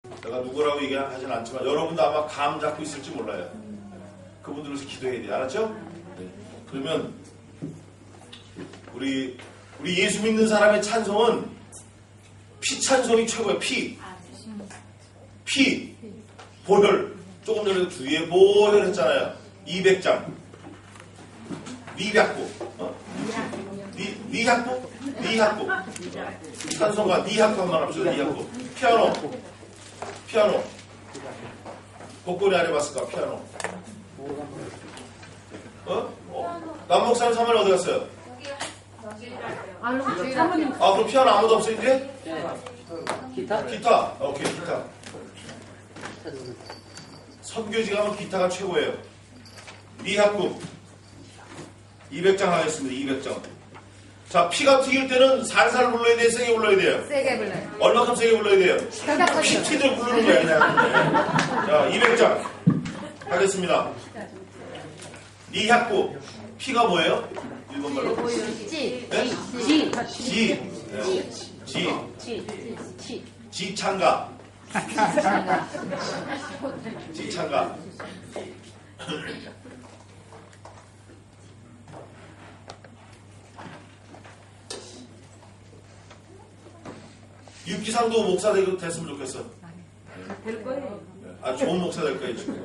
내가 누구라고 얘기하진 않지만 여러분도 아마 감 잡고 있을지 몰라요. 그분들 위해서 기도해야 돼요. 알았죠? 네. 그러면 우리 예수 믿는 사람의 찬송은 피 찬송이 최고예요. 피. 보혈. 조금 전에 주의 보혈 했잖아요. 200장. 니학부. 니학부. 찬송가 니학부 한번 합시다. 니학부. 피아노. 복권이 안 해봤을까? 피아노. 남목사님 사모님 어디 갔어요? 그럼 피아노 아무도 없어 이제? 기타. 오케이, 기타. 선교지 가면 기타가 최고예요. 미학국 200장 하겠습니다. 200장. 자, 피가 튀길 때는 살살 불러야 돼요? 세게 불러야 돼요? 세게 불러요. 얼마큼 세게 불러야 돼요? 피 튀들 부르는 거야 그냥. 자, 200장 하겠습니다. 미학국 피가 뭐예요? 일본말로? 지창가. 육기상도 목사 됐으면 좋겠어. 될 거예요. 좋은 목사 될 거예요 지금.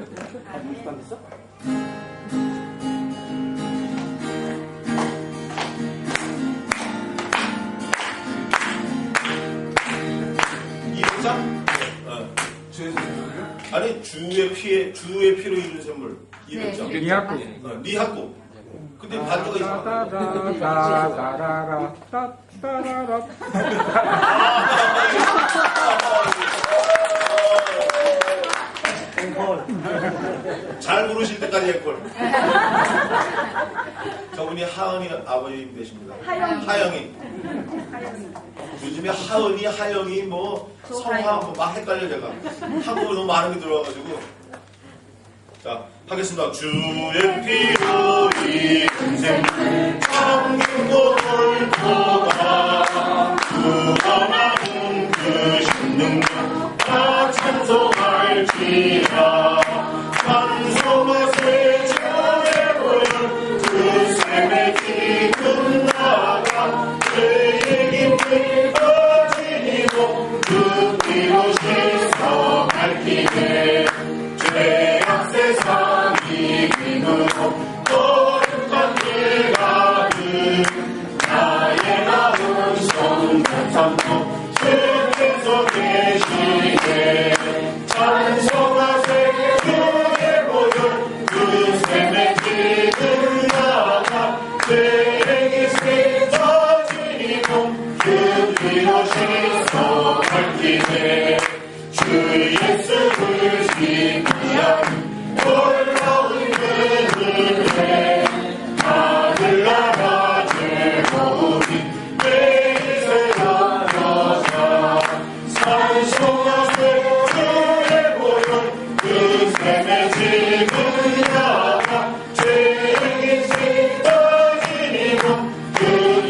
아니 주의 피로 이룬 샘물 200장. 니학구. 근데 반주가 잘 부르실 때까지 했걸. 저분이 하은이 아버님 되십니다. 하영이. 요즘에 하영이 성화 막 헷갈려 제가. 한국어 너무 많은 게 들어와가지고. 자, 하겠습니다. 주의 피로 이은 샘물 참기고 돌보가 구원하는 그 신능력 다 찬송할지라. 찬송하세 주의 보혈 그 샘에 지금 나가 죄의 깊이 빠지고 그 피로 씻어 밝히네. 죄악 세상 이기므로 거룩한 죄가 나의 나은 성탄도 주께서 계시네. 찬송하세 주의 보혈 그 샘에 지금 나가 죄의 깊이 빠지고 그 피로 씻어 밝히네. 주 예수를 신비한 놀라운 그들의 하늘나라 제국이 내일새 여자 찬송하세 주의 보혈 그 샘에 지금 나가 죄의 깊이 빠지고 그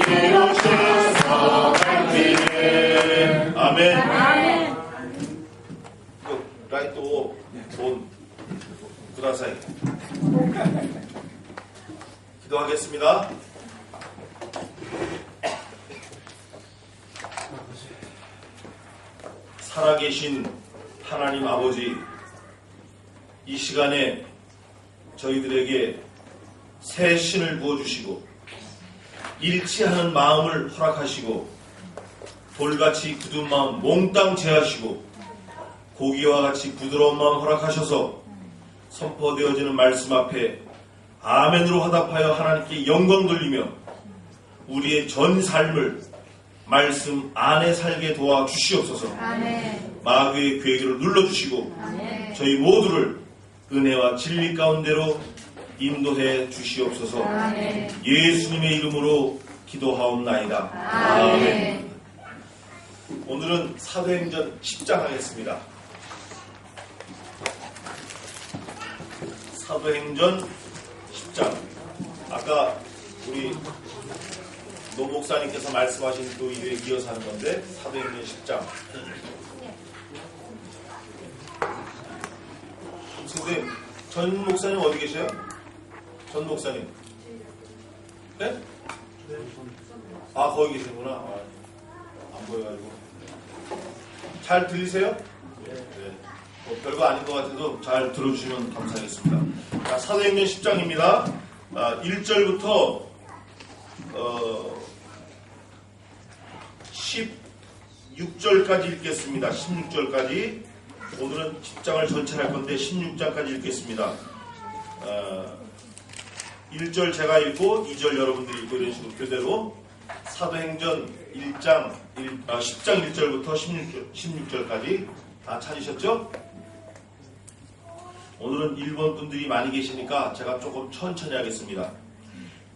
피로 씻어 밝히네. 아멘. 라이트 온 구다사이 기도하겠습니다. 살아계신 하나님 아버지, 이 시간에 저희들에게 새 신을 부어주시고 일치하는 마음을 허락하시고 돌같이 굳은 마음 몽땅 제하시고 고기와 같이 부드러운 마음 허락하셔서 선포되어지는 말씀 앞에 아멘으로 화답하여 하나님께 영광 돌리며 우리의 전 삶을 말씀 안에 살게 도와주시옵소서. 아멘. 마귀의 괴계를 눌러주시고 아멘. 저희 모두를 은혜와 진리 가운데로 인도해 주시옵소서. 아멘. 예수님의 이름으로 기도하옵나이다. 아멘. 오늘은 사도행전 10장 하겠습니다. 사도행전 10장. 아까 우리 노 목사님께서 말씀하신 그 일에 이어서 하는 건데 사도행전 10장. 근데 전 목사님 어디 계세요? 전 목사님. 네? 아, 거기 계시구나. 아, 안 보여가지고. 잘 들리세요? 네. 뭐 별거 아닌 것 같아도 잘 들어주시면 감사하겠습니다. 자, 사도행전 10장입니다. 1절부터 16절까지 읽겠습니다. 16절까지. 오늘은 10장을 전체 할 건데 16장까지 읽겠습니다. 1절 제가 읽고 2절 여러분들이 읽고 이런 식으로 교대로 사도행전 10장 1절부터 16절까지 다 찾으셨죠? 오늘은 일본 분들이 많이 계시니까 제가 조금 천천히 하겠습니다.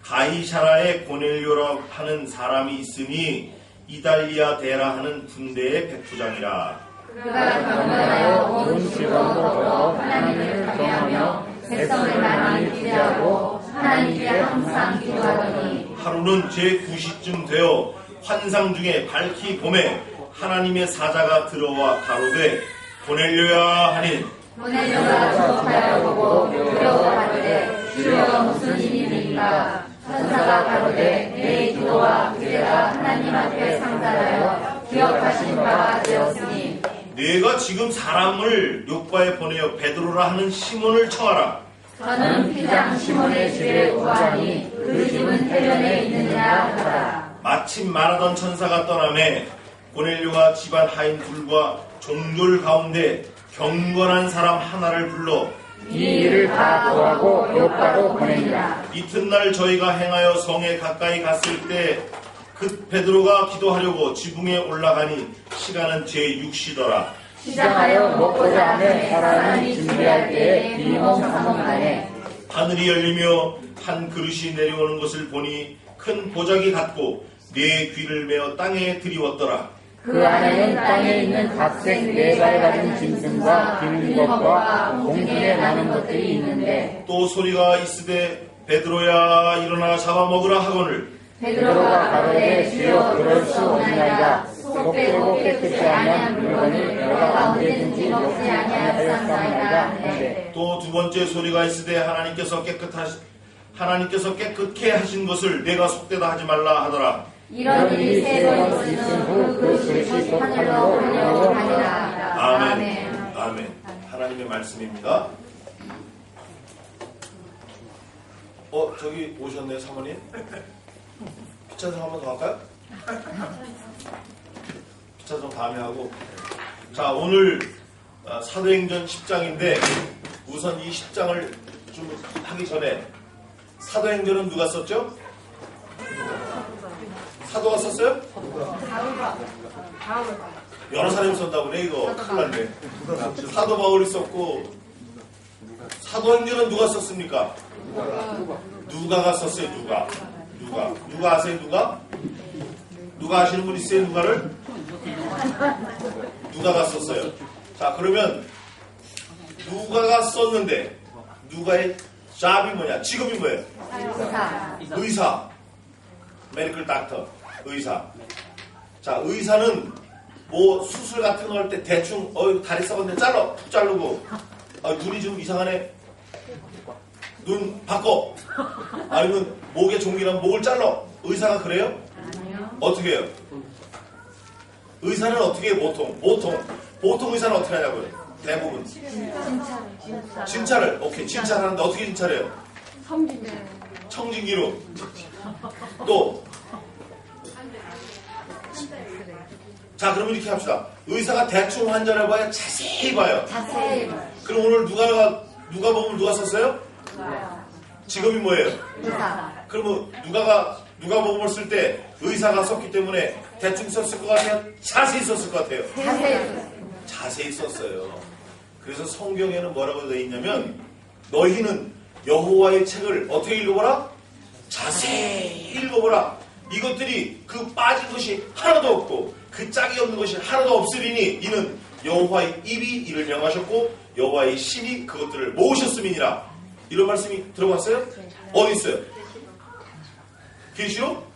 가이사라에 고넬료라고 하는 사람이 있으니 이달리아 데라 하는 군대의 백부장이라. 그가 경건하여 온 직업으로 걸어 하나님을 경외하며 백성을 많이 구제하고 하나님께 항상 기도하더니 하루는 제9시쯤 되어 환상 중에 밝히 봄에 하나님의 사자가 들어와 가로되 고넬료야 하니 고넬료가 주목하여 보고 두려워하되 주여 무슨 일입니까? 천사가 가로되 내 기도와 구제가 하나님 앞에 상달하여 기억하신 바가 되었으니 내가 지금 사람을 요바에 보내어 베드로라 하는 시몬을 청하라. 저는 피장 시몬의 집에 구하니 그 집은 해변에 있느냐 하라. 마침 말하던 천사가 떠나매 고넬료가 집안 하인 둘과 종졸 가운데 경건한 사람 하나를 불러 이 일을 다 구하고 요바로 보내니라. 이튿날 저희가 행하여 성에 가까이 갔을 때 그 베드로가 기도하려고 지붕에 올라가니 시간은 제6시더라. 시작하여 먹고자 하는 사람이 준비할 때에 비몽사몽하네. 하늘이 열리며 한 그릇이 내려오는 것을 보니 큰 보자기 같고 네 귀를 메어 땅에 들이웠더라. 그 안에는 땅에 있는 각색 네 발 같은 짐승과 기는 것과 공중에 나는 것들이 있는데 또 소리가 있으되 베드로야 일어나 잡아먹으라 하거늘 베드로가 가로되 주여 그럴 수 없나이다. 속되고 깨끗이 아니한 물건을 내가 언제든지 먹지 아니하였사나이다 하는데 또 두 번째 소리가 있으되 하나님께서 깨끗게 하신 것을 내가 속되다 하지 말라 하더라. 이런 일이 세 번 있은 후 그 그릇이 곧 하늘로 올라가니라. 아멘. 아멘. 하나님의 말씀입니다. 저기 오셨네요, 사모님. 피차성 한번 더 할까요? 피차성 다음에 하고. 자, 오늘 사도행전 10장인데 우선 이 10장을 좀 하기 전에 사도행전은 누가 썼죠? 사도가 썼어요? 여러 사람이 썼다고 그래 이거 큰일 났네. 사도 바울이 썼고 사도행전은 누가 썼습니까? 누가가 썼어요. 누가 아세요? 누가 아시는 분 있어요? 누가를? 누가가 썼어요. 자, 그러면 누가가 썼는데 누가의 잡이 뭐냐? 직업이 뭐예요? 의사. 메디컬 닥터. 의사. 자, 의사는 뭐 수술 같은 거 할 때 대충 다리 썩었는데 툭 자르고 눈이 좀 이상하네. 눈 바꿔. 아니면 목에 종기랑 목을 잘라. 의사가 그래요? 아니요. 어떻게 해요? 의사는 어떻게 해요? 보통 의사는 어떻게 하냐고요? 대부분 진찰을. 오케이, 진찰하는데 어떻게 진찰해요? 청진기로. 또 자, 그러면 이렇게 합시다. 의사가 대충 환자를 봐야 자세히 봐요. 그럼 오늘 누가 보면 누가 썼어요? 직업이 뭐예요? 의사. 그러면 누가 보험을 쓸 때 의사가 썼기 때문에 대충 썼을 것 같아요? 자세히 썼을 것 같아요? 자세히 썼어요. 그래서 성경에는 뭐라고 되어 있냐면 너희는 여호와의 책을 어떻게 읽어보라? 자세히 읽어보라. 이것들이 그 빠진 것이 하나도 없고 그 짝이 없는 것이 하나도 없으리니 이는 여호와의 입이 이를 명하셨고 여호와의 신이 그것들을 모으셨음이니라. 이런 말씀이 들어봤어요? 어디 있어요? 계시록?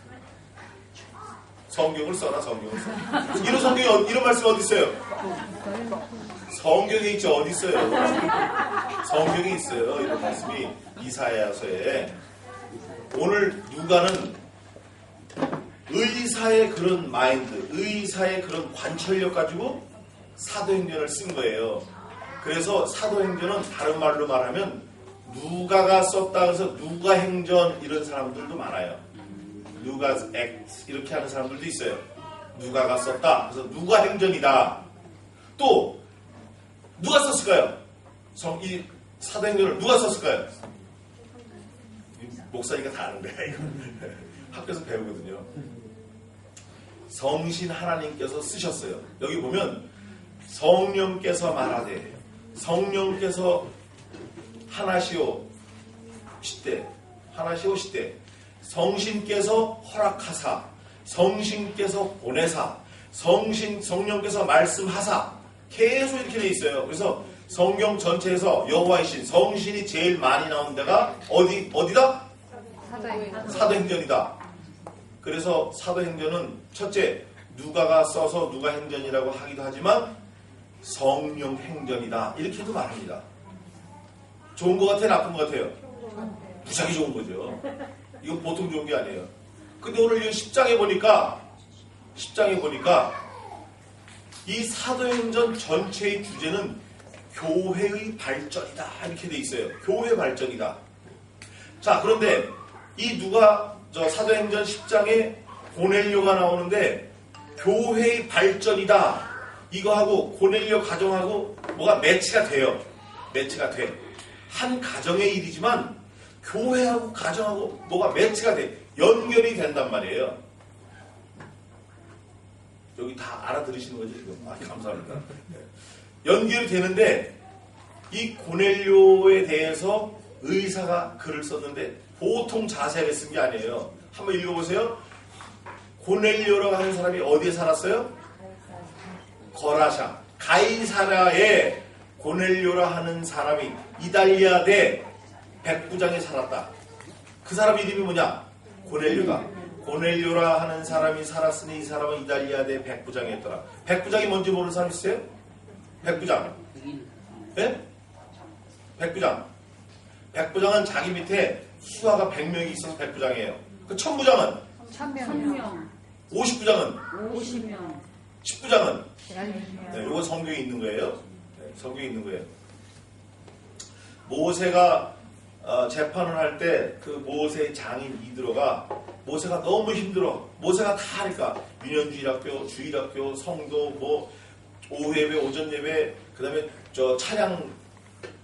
성경을 써라. 이런 말씀 어디 있어요? 성경에 있죠. 어디 있어요? 성경에 있어요. 이런 말씀이 이사야서에. 오늘 누가는 의사의 그런 마인드, 의사의 그런 관철력 가지고 사도행전을 쓴 거예요. 그래서 사도행전은 다른 말로 말하면 누가가 썼다 해서 누가행전 이런 사람들도 많아요. 누가's act 이렇게 하는 사람들도 있어요. 누가가 썼다. 그래서 누가행전이다. 또 누가 썼을까요? 이 사도행전을 누가 썼을까요? 목사니까 다 아는데 학교에서 배우거든요. 성신 하나님께서 쓰셨어요. 여기 보면 성령께서 말하되 성령께서 하나시오 시대 성신께서 허락하사 성신께서 보내사 성령께서 말씀하사 계속 이렇게 돼 있어요. 그래서 성경 전체에서 여호와의 신 성신이 제일 많이 나온 데가 어디다? 사도행전이다. 그래서 사도행전은 첫째 누가가 써서 누가행전이라고 하기도 하지만 성령행전이다 이렇게도 말합니다. 좋은 것 같아요? 나쁜 것 같아요? 무지하게 좋은 거죠. 이건 보통 좋은 게 아니에요. 근데 오늘 이 10장에 보니까 이 사도행전 전체의 주제는 교회의 발전이다 이렇게 돼 있어요. 교회 발전이다. 자, 그런데 이 사도행전 10장에 고넬료가 나오는데 교회의 발전이다 이거하고 고넬료 가정하고 뭐가 매치가 돼요. 매치가 돼. 한 가정의 일이지만 교회하고 가정하고 뭐가 매치가 돼. 연결이 된단 말이에요. 여기 다 알아들으시는 거죠 지금? 감사합니다. 네. 연결이 되는데 이 고넬료에 대해서 의사가 글을 썼는데 보통 자세하게 쓴 게 아니에요. 한번 읽어보세요. 고넬료라고 하는 사람이 어디에 살았어요? 거라샤. 가이사라에 고넬료라 하는 사람이 이달리아 대 백부장에 살았다. 그 사람 이름이 뭐냐? 고넬료라 하는 사람이 살았으니 이 사람은 이달리아 대 백부장이 했더라. 백부장이 뭔지 모르는 사람 있어요? 백부장. 예? 백부장은 자기 밑에 수하가 100명이 있어서 백부장이에요. 그 천부장은? 1000명. 50부장은? 50명. 10부장은? 네, 이거 성경에 있는 거예요. 네, 성경에 있는 거예요. 모세가 재판을 할 때 그 모세의 장인 이드로가 모세가 너무 힘들어. 모세가 다 하니까 유년주일학교, 주일학교, 성도, 뭐 오후예배, 오전예배, 그 다음에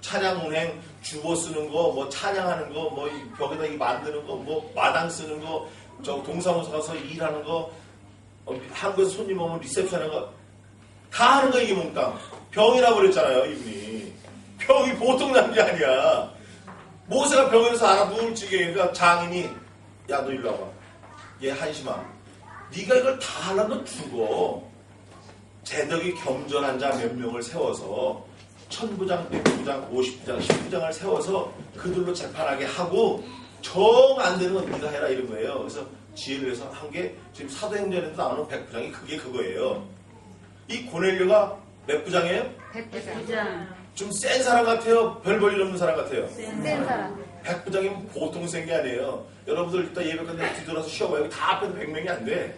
찬양 운행, 주보 쓰는 거, 뭐 찬양하는 거, 뭐 벽에다 만드는 거, 뭐 마당 쓰는 거, 동사무소 가서 일하는 거, 한국에서 손님 오면 리셉션 하는 거, 다 하는 거 이게 뭡니까? 병이라고 그랬잖아요, 이분이. 병이 보통 난 게 아니야. 모세가 병에서 알아 누울 지경이니까 장인이, 야, 너 일로 와봐. 얘 한심아. 네가 이걸 다 하려면 죽어. 제덕이 겸전한 자 몇 명을 세워서 천부장, 백부장, 50부장, 10부장을 세워서 그들로 재판하게 하고 정 안 되는 건 네가 해라 이런 거예요. 그래서 지혜를 해서 한 게 지금 사도행전에도 나오는 백부장이 그게 그거예요. 이 고넬료가 몇 부장이에요? 백부장. 좀 센 사람 같아요? 별 볼 일 없는 사람 같아요? 센 사람. 백부장이면 보통 센 게 아니에요. 여러분들 이따 예배 끝나고 뒤돌아서 쉬어봐요. 여기 다 합해도 100명이 안 돼.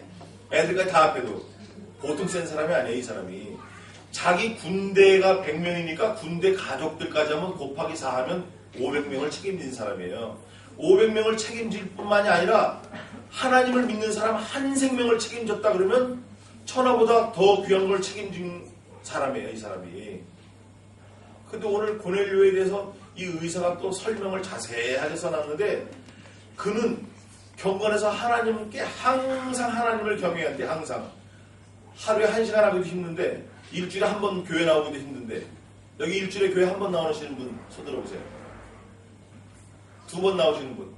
애들까지 다 합해도. 보통 센 사람이 아니에요, 이 사람이. 자기 군대가 100명이니까 군대 가족들까지 하면 곱하기 4 하면 500명을 책임진 사람이에요. 500명을 책임질 뿐만이 아니라 하나님을 믿는 사람 한 생명을 책임졌다 그러면 천하보다 더 귀한 걸 책임진 사람이에요, 이 사람이. 근데 오늘 고넬료에 대해서 이 의사가 또 설명을 자세하게 써놨는데 그는 경건에서 하나님께 항상 하나님을 경외한대. 항상. 하루에 1시간 하기도 힘든데 일주일에 한 번 교회 나오기도 힘든데 여기 일주일에 교회 한 번 나오시는 분 손 들어보세요. 2번 나오시는 분,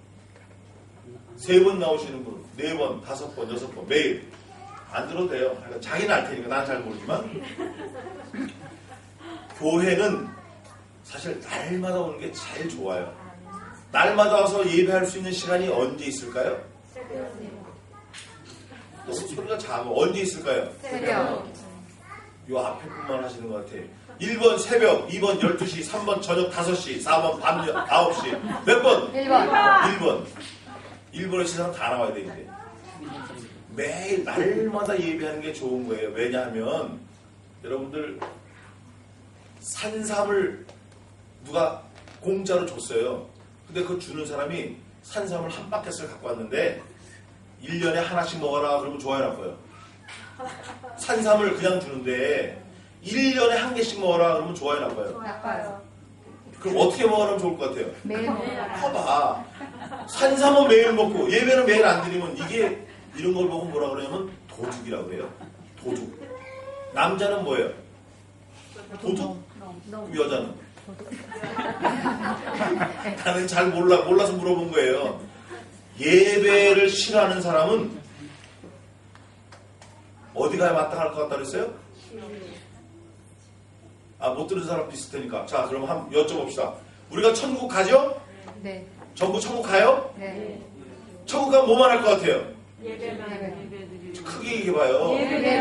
3번 나오시는 분, 4번, 5번, 6번 매일 안 들어도 돼요. 그러니까 자기는 알 테니까 난 잘 모르지만 교회는 사실 날마다 오는 게 제일 좋아요. 날마다 와서 예배할 수 있는 시간이 언제 있을까요? 너무 소리가 작아. 언제 있을까요? 새벽. 요 앞에 뿐만 하시는 것 같아요. 1번 새벽, 2번 12시, 3번 저녁 5시, 4번 밤 9시. 몇 번? 1번. 1번. 1번에 사람 다 나와야 되는데. 매일 날마다 예배하는 게 좋은 거예요. 왜냐하면 여러분들 산삼을 누가 공짜로 줬어요. 근데 그거 주는 사람이 산삼을 한 바켓을 갖고 왔는데 1년에 하나씩 먹어라 그러면 좋아요 나빠요? 산삼을 그냥 주는데 1년에 한 개씩 먹어라 그러면 좋아요 나빠요? 나빠요. 그럼 어떻게 먹으라면 좋을 것 같아요? 매일 먹어라. 봐봐. 산삼은 매일 먹고 예배는 매일 안 드리면 이게 이런 걸 보고 뭐라 그러냐면 도둑이라고 그래요. 도둑. 남자는 뭐예요? 도둑? 여자는? 나는 잘 몰라서 물어본 거예요. 예배를 싫어하는 사람은 어디 가야 마땅할 것 같다 그랬어요? 아, 못 들은 사람 비슷하니까. 자, 그럼 한번 여쭤봅시다. 우리가 천국 가죠? 네. 전부 천국 가요? 네. 천국 가면 뭐만 할 것 같아요? 예배. 크게 얘기해봐요. 예배.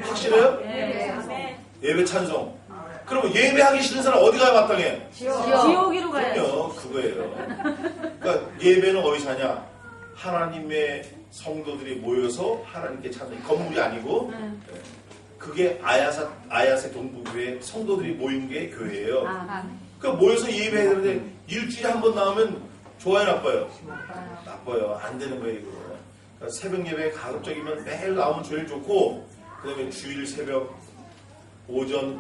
확실해요? 네. 예배 찬송. 그러면 예배하기 싫은 사람 어디 가야 마땅해? 지옥으로 가야지. 그럼요, 그거예요. 그러니까 예배는 어디서 하냐? 하나님의 성도들이 모여서 하나님께 찬송. 건물이 아니고 그게 아야세 동부교회 성도들이 모인 게 교회예요. 그러니까 모여서 예배해야 되는데 일주일에 한 번 나오면 좋아요, 나빠요? 나빠요. 안 되는 거예요, 이거. 그러니까 새벽 예배 가급적이면 매일 나오면 제일 좋고, 그 다음에 주일 새벽, 오전,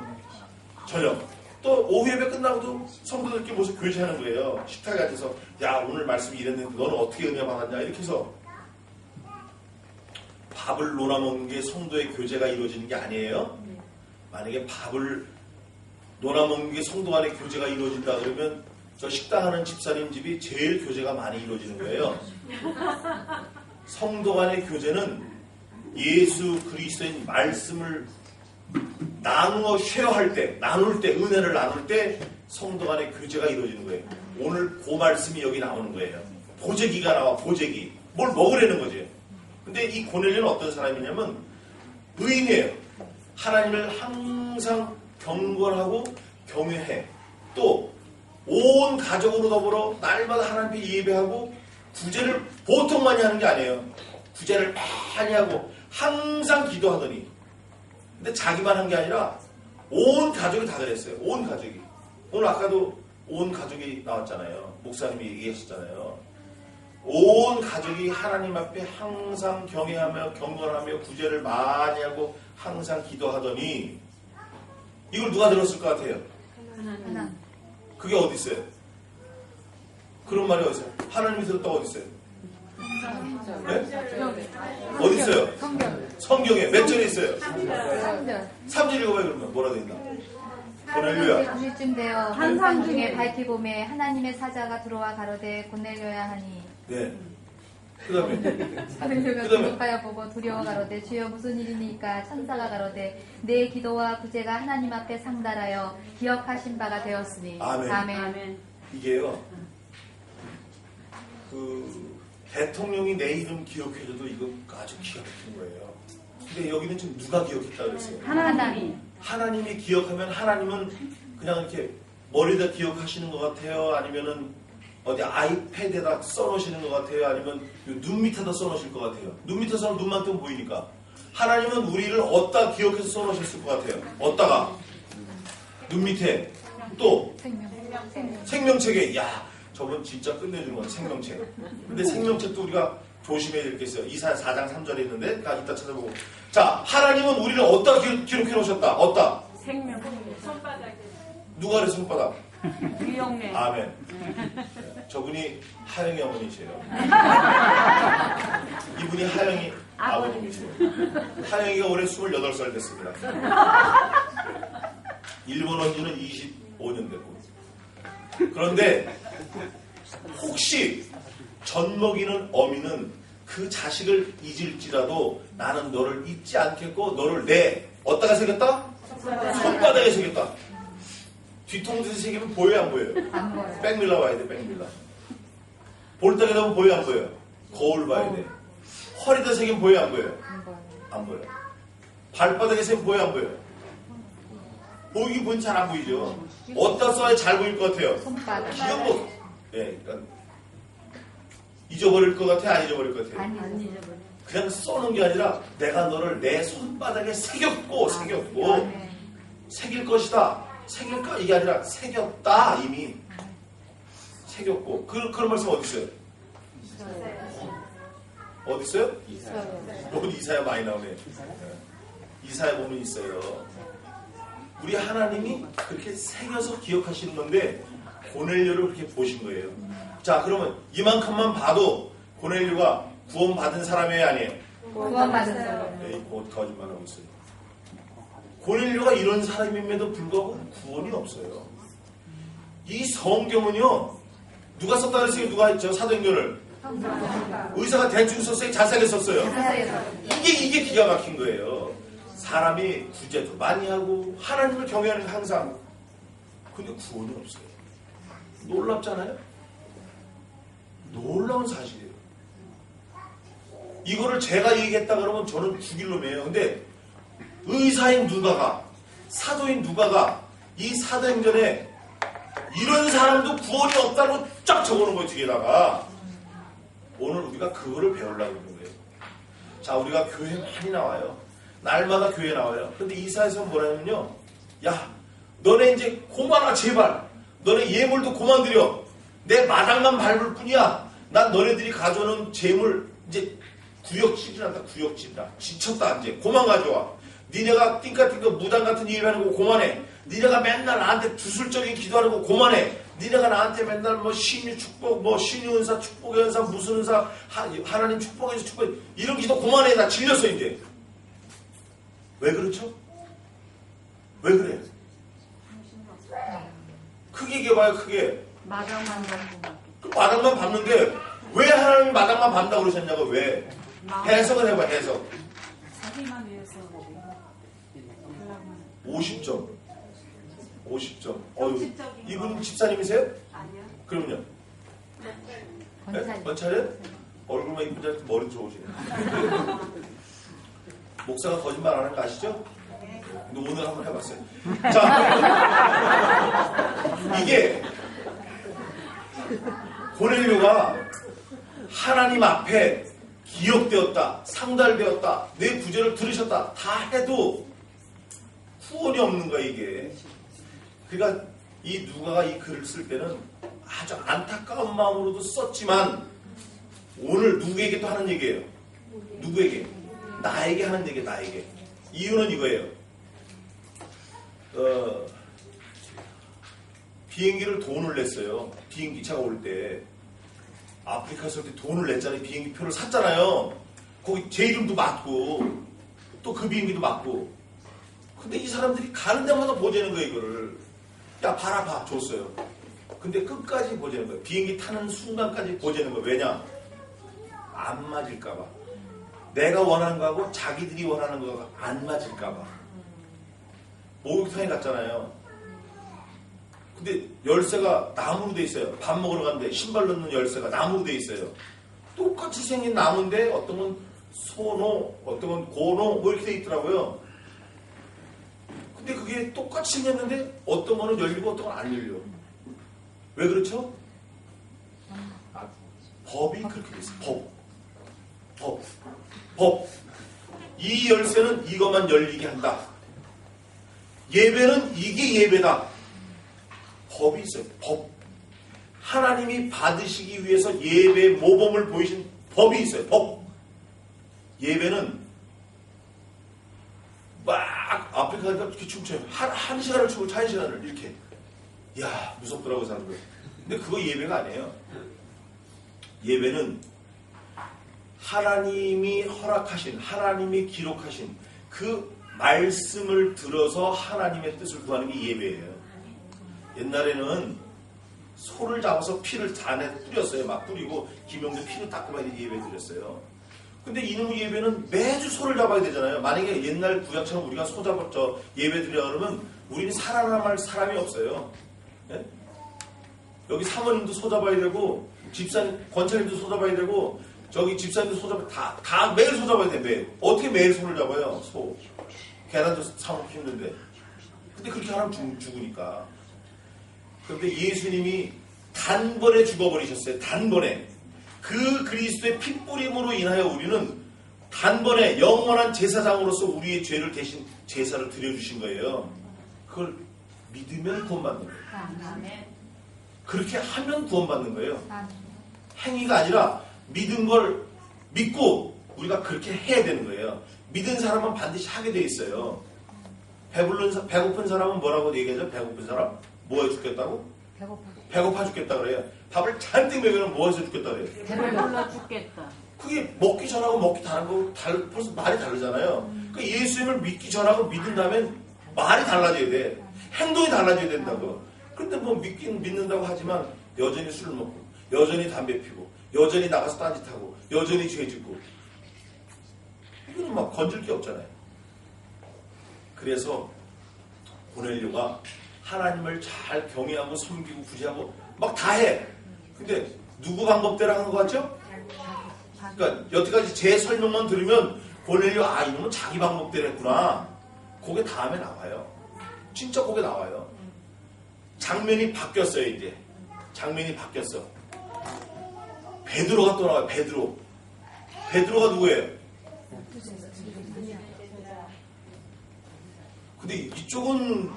저녁. 또 오후 예배 끝나고도 성도들끼리 모여서 교제하는 거예요. 식탁에 앉아서 야, 오늘 말씀이 이랬는데 너는 어떻게 은혜 받았냐 이렇게 해서 밥을 논아먹는 게 성도의 교제가 이루어지는 게 아니에요. 만약에 밥을 논아먹는 게 성도 간의 교제가 이루어진다 그러면 저 식당하는 집사님 집이 제일 교제가 많이 이루어지는 거예요. 성도 간의 교제는 예수 그리스도인 말씀을 나누어 쉐어할 때, 나눌 때, 은혜를 나눌 때 성도 간의 교제가 이루어지는 거예요. 오늘 그 말씀이 여기 나오는 거예요. 보재기가 나와, 보재기. 뭘 먹으려는 거지. 근데 이 고넬료는 어떤 사람이냐면 의인이에요. 하나님을 항상 경건하고 경외해. 또 온 가족으로 더불어 날마다 하나님께 예배하고 구제를 보통 많이 하는 게 아니에요. 구제를 많이 하고 항상 기도하더니 근데 자기만 한 게 아니라 온 가족이 다 그랬어요. 온 가족이. 오늘 아까도 온 가족이 나왔잖아요. 목사님이 얘기하셨잖아요. 온 가족이 하나님 앞에 항상 경외하며 경건하며 구제를 많이 하고 항상 기도하더니 이걸 누가 들었을 것 같아요? 하나님. 그게 어디 있어요? 그런 말이 어디 있어요? 하나님이 들었다고 어디 있어요? 네? 어디 있어요? 성경에 몇 절에 있어요? 3절 읽어봐요. 그러면 뭐라 되어 있나? 고넬료야. 주일쯤 되어 한상 중에 밝히고매 하나님의 사자가 들어와 가로되 고넬료야 하니 네. 그 다음에 고넬료가 그다음에? 기록하여 보고 두려워 가로되 주여 무슨 일이니까 천사가 가로되 내 기도와 구제가 하나님 앞에 상달하여 기억하신 바가 되었으니 아멘. 아멘. 이게요. 그 대통령이 내 이름 기억해줘도 이거 아주 기가 막힌 거예요. 근데 여기는 지금 누가 기억했다 그랬어요? 하나님이. 하나님이 기억하면 하나님은 그냥 이렇게 머리에다 기억하시는 것 같아요? 아니면은 어디 아이패드에다 써놓으시는 것 같아요? 아니면 눈 밑에다 써놓으실 것 같아요? 눈 밑에 써놓으면 눈만 뜨면 보이니까. 하나님은 우리를 어디다 기억해서 써놓으셨을 것 같아요? 어디다가? 눈 밑에. 또 생명책에. 야, 저건 진짜 끝내주는 거야. 생명책. 근데 생명책도 우리가 조심해야 될 게 있어요. 이사야 4장 3절에 있는데 이따 찾아보고. 자, 하나님은 우리를 어디다 기록해 놓으셨다? 어디다? 생명. 손바닥에. 누가 그래 손바닥? 유영래. 아멘. 저분이 하영이 어머니시에요. 이분이 하영이 아버님이세요. 하영이가 올해 28살 됐습니다. 일본 온 지는 25년 됐고. 그런데 혹시 젖먹이는 어미는 그 자식을 잊을지라도 나는 너를 잊지 않겠고 너를 어디다가 새겼다? 손바닥에 새겼다. 뒤통수에 새기면 보여요, 안 보여요? 안 보여요. 백밀러 봐야 돼, 백밀러. 볼따기다 보면 보여요, 안 보여요? 거울 봐야 돼. 허리다 새기면 보여요, 안 보여요? 안 보여요. 안 보여요. 발바닥에 새기면 보여요, 안 보여요? 보이긴 보이면 잘 안 보이죠. 어디다 써야 잘 보일 것 같아요? 손바닥. 기억 못. 예, 그러니까 잊어버릴 것 같아요? 안 잊어버릴 것 같아요? 안 잊어버려. 그냥 써놓은 게 아니라 내가 너를 내 손바닥에 새겼고 새길 것이다. 새길까? 이게 아니라 새겼다. 이미 새겼고. 그런 말씀 어디 있어요? 어디 있어요? 여기 이사야 많이 나오네. 이사야 보면 있어요. 우리 하나님이 그렇게 새겨서 기억하시는 건데 고넬료를 그렇게 보신 거예요. 자, 그러면 이만큼만 봐도 고넬료가 구원받은 사람이에요, 아니에요? 구원받은 사람. 네, 거짓말하고 있어요. 고넬료가 이런 사람임에도 불구하고 구원이 없어요. 이 성경은요, 누가 썼다 그랬어요? 누가 했죠? 사도행전을. 의사가 대충 썼어요? 자세하게 썼어요? 이게 기가 막힌 거예요. 사람이 구제도 많이 하고 하나님을 경외하는 게 항상. 근데 구원이 없어요. 놀랍잖아요? 놀라운 사실이에요. 이거를 제가 얘기했다 그러면 저는 죽일 놈이에요. 근데 의사인 누가가, 사도인 누가가 이 사도행전에 이런 사람도 구원이 없다고 쫙 적어놓은 거예요. 뒤에다가. 오늘 우리가 그거를 배우려고 하는 거예요. 자, 우리가 교회 많이 나와요. 날마다 교회 나와요. 근데 이사에서 뭐라냐면요, 야, 너네 이제 고만아 제발. 너네 예물도 고만 드려. 내 마당만 밟을 뿐이야. 난 너네들이 가져오는 재물 이제 구역질이란다. 구역질이다. 지쳤다. 이제 고만 가져와. 니네가 띵까띵까 무당 같은 예배하는 거 고만해. 니네가 맨날 나한테 주술적인 기도하는 거 고만해. 니네가 나한테 맨날 뭐 신유 축복, 뭐 신유 은사, 축복의 은사, 무슨 은사, 하나님 축복에서 축복, 이런 기도 고만해. 나 질렸어 이제. 왜 그렇죠? 왜 그래요? 크게 얘기해봐요. 크게. 마당만 밟고. 그 마당만 밟는데 왜 하나님이 마당만 밟는다고 그러셨냐고. 왜? 해석을 해봐. 해석. 자기만 위해서. 50점. 50점. 정치적인 이분 거. 집사님이세요? 아니요. 그럼요. 권찰. 권찰이요? 얼굴만 이쁜 줄 알고 머리 좋으시네. 목사가 거짓말 안 하는 거 아시죠? 근데 오늘 한번 해봤어요. 자, 이게 고넬료가 하나님 앞에 기억되었다, 상달되었다, 내 구제를 들으셨다 다 해도 구원이 없는 거야 이게. 그러니까 이 누가가 이 글을 쓸 때는 아주 안타까운 마음으로도 썼지만 오늘 누구에게 또 하는 얘기예요. 누구에게? 나에게 하는 얘기예요. 나에게. 이유는 이거예요. 비행기를 돈을 냈어요. 비행기 차가 올 때 아프리카 있을 때 돈을 냈잖아요. 비행기 표를 샀잖아요. 거기 제 이름도 맞고 또 그 비행기도 맞고. 근데 이 사람들이 가는 데마다 보재는 거예요. 이거를. 야 봐라 봐 줬어요. 근데 끝까지 보재는 거예요. 비행기 타는 순간까지 보재는 거예요. 왜냐? 안 맞을까 봐. 내가 원하는 거하고 자기들이 원하는 거가 안 맞을까 봐. 목욕탕에 갔잖아요. 근데 열쇠가 나무로 돼 있어요. 밥 먹으러 갔는데 신발 넣는 열쇠가 나무로 돼 있어요. 똑같이 생긴 나무인데 어떤 건 소노, 어떤 건 고노 뭐 이렇게 돼 있더라고요. 근데 그게 똑같이 생겼는데 어떤 거는 열리고 어떤 건 안 열려. 왜 그렇죠? 법이 그렇게 돼 있어요. 법. 이 열쇠는 이것만 열리게 한다. 예배는 이게 예배다. 법이 있어요. 법. 하나님이 받으시기 위해서 예배의 모범을 보이신 법이 있어요. 법. 예배는 막 아프리카 가니까 이렇게 춤춰요. 한 시간을 추고 한 시간을 이렇게. 야 무섭더라고 사람들. 근데 그거 예배가 아니에요. 예배는 하나님이 허락하신, 하나님이 기록하신 그 말씀을 들어서 하나님의 뜻을 구하는 게 예배예요. 옛날에는 소를 잡아서 피를 잔에 뿌렸어요. 막 뿌리고 김영도 피를 닦고 막 예배 드렸어요. 근데 이놈의 예배는 매주 소를 잡아야 되잖아요. 만약에 옛날 구약처럼 우리가 소 잡았죠. 예배 드려 그러면 우리는 살아남을 사람이 없어요. 예? 여기 사모님도 소 잡아야 되고 집사님, 권찰님도 소 잡아야 되고 저기 집사님도 소 잡아야 다 매일 소 잡아야 돼. 매일. 어떻게 매일 소를 잡아요? 소. 계란도 사먹기 힘든데. 근데 그렇게 하면 죽으니까. 그런데 예수님이 단번에 죽어버리셨어요. 단번에. 그 그리스도의 핏뿌림으로 인하여 우리는 단번에 영원한 제사장으로서 우리의 죄를 대신 제사를 드려주신 거예요. 그걸 믿으면 구원받는 거예요. 아멘. 그렇게 하면 구원받는 거예요. 아멘. 행위가 아니라 믿은 걸 믿고 우리가 그렇게 해야 되는 거예요. 믿은 사람은 반드시 하게 돼 있어요. 배고픈 사람은 뭐라고 얘기하죠? 배고픈 사람? 뭐 해 죽겠다고? 배고파 죽겠다 그래요. 밥을 잔뜩 먹으면 뭐 해서 죽겠다 그래요. 배불러 죽겠다. 그게 먹기 전하고 먹기 다른 거 벌써 말이 다르잖아요. 그러니까 예수님을 믿기 전하고 믿은 다음엔 말이 달라져야 돼. 행동이 달라져야 된다고. 그런데 뭐 믿는다고 하지만 여전히 술 먹고 여전히 담배 피고 여전히 나가서 딴짓하고 여전히 죄 짓고 이거는 막 건질 게 없잖아요. 그래서 고넬료가 하나님을 잘 경외하고 섬기고 구제하고 막 다 해. 근데 누구 방법대로 하는 거 같죠? 그러니까 여태까지 제 설명만 들으면 고넬료 이놈은 자기 방법대로 했구나. 그게 다음에 나와요. 진짜 그게 나와요. 장면이 바뀌었어요. 이제 장면이 바뀌었어. 베드로가 또 나와요. 베드로가 누구예요? 근데 이쪽은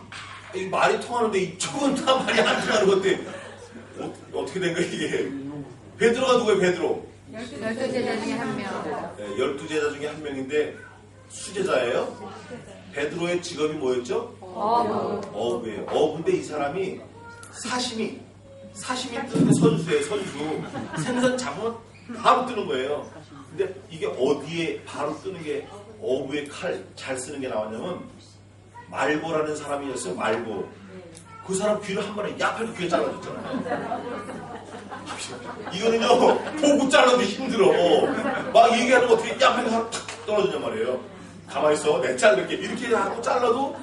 말이 통하는데 이쪽은 다 말이 안 통하는 건데 어떻게 된 거야 이게? 베드로가 누구예요? 베드로? 12제자 중에 한 명. 네, 12제자 중에 한 명인데 수제자예요. 베드로의 직업이 뭐였죠? 어부예요. 어부인데 이 사람이 사시미 뜨는 게 선수예요. 선수. 생선 잡으면 바로 뜨는 거예요. 근데 이게 어디에 바로 뜨는 게 어부의 칼 잘 쓰는 게 나왔냐면 말고라는 사람이었어요. 말고. 그 사람 귀를 한 번에 약하게 귀에 잘라줬잖아요. 이거는요 보고 잘라도 힘들어. 막 얘기하는 거 어떻게 약하게 탁 떨어지냐 말이에요. 가만히 있어. 내 자를게 이렇게 하고 잘라도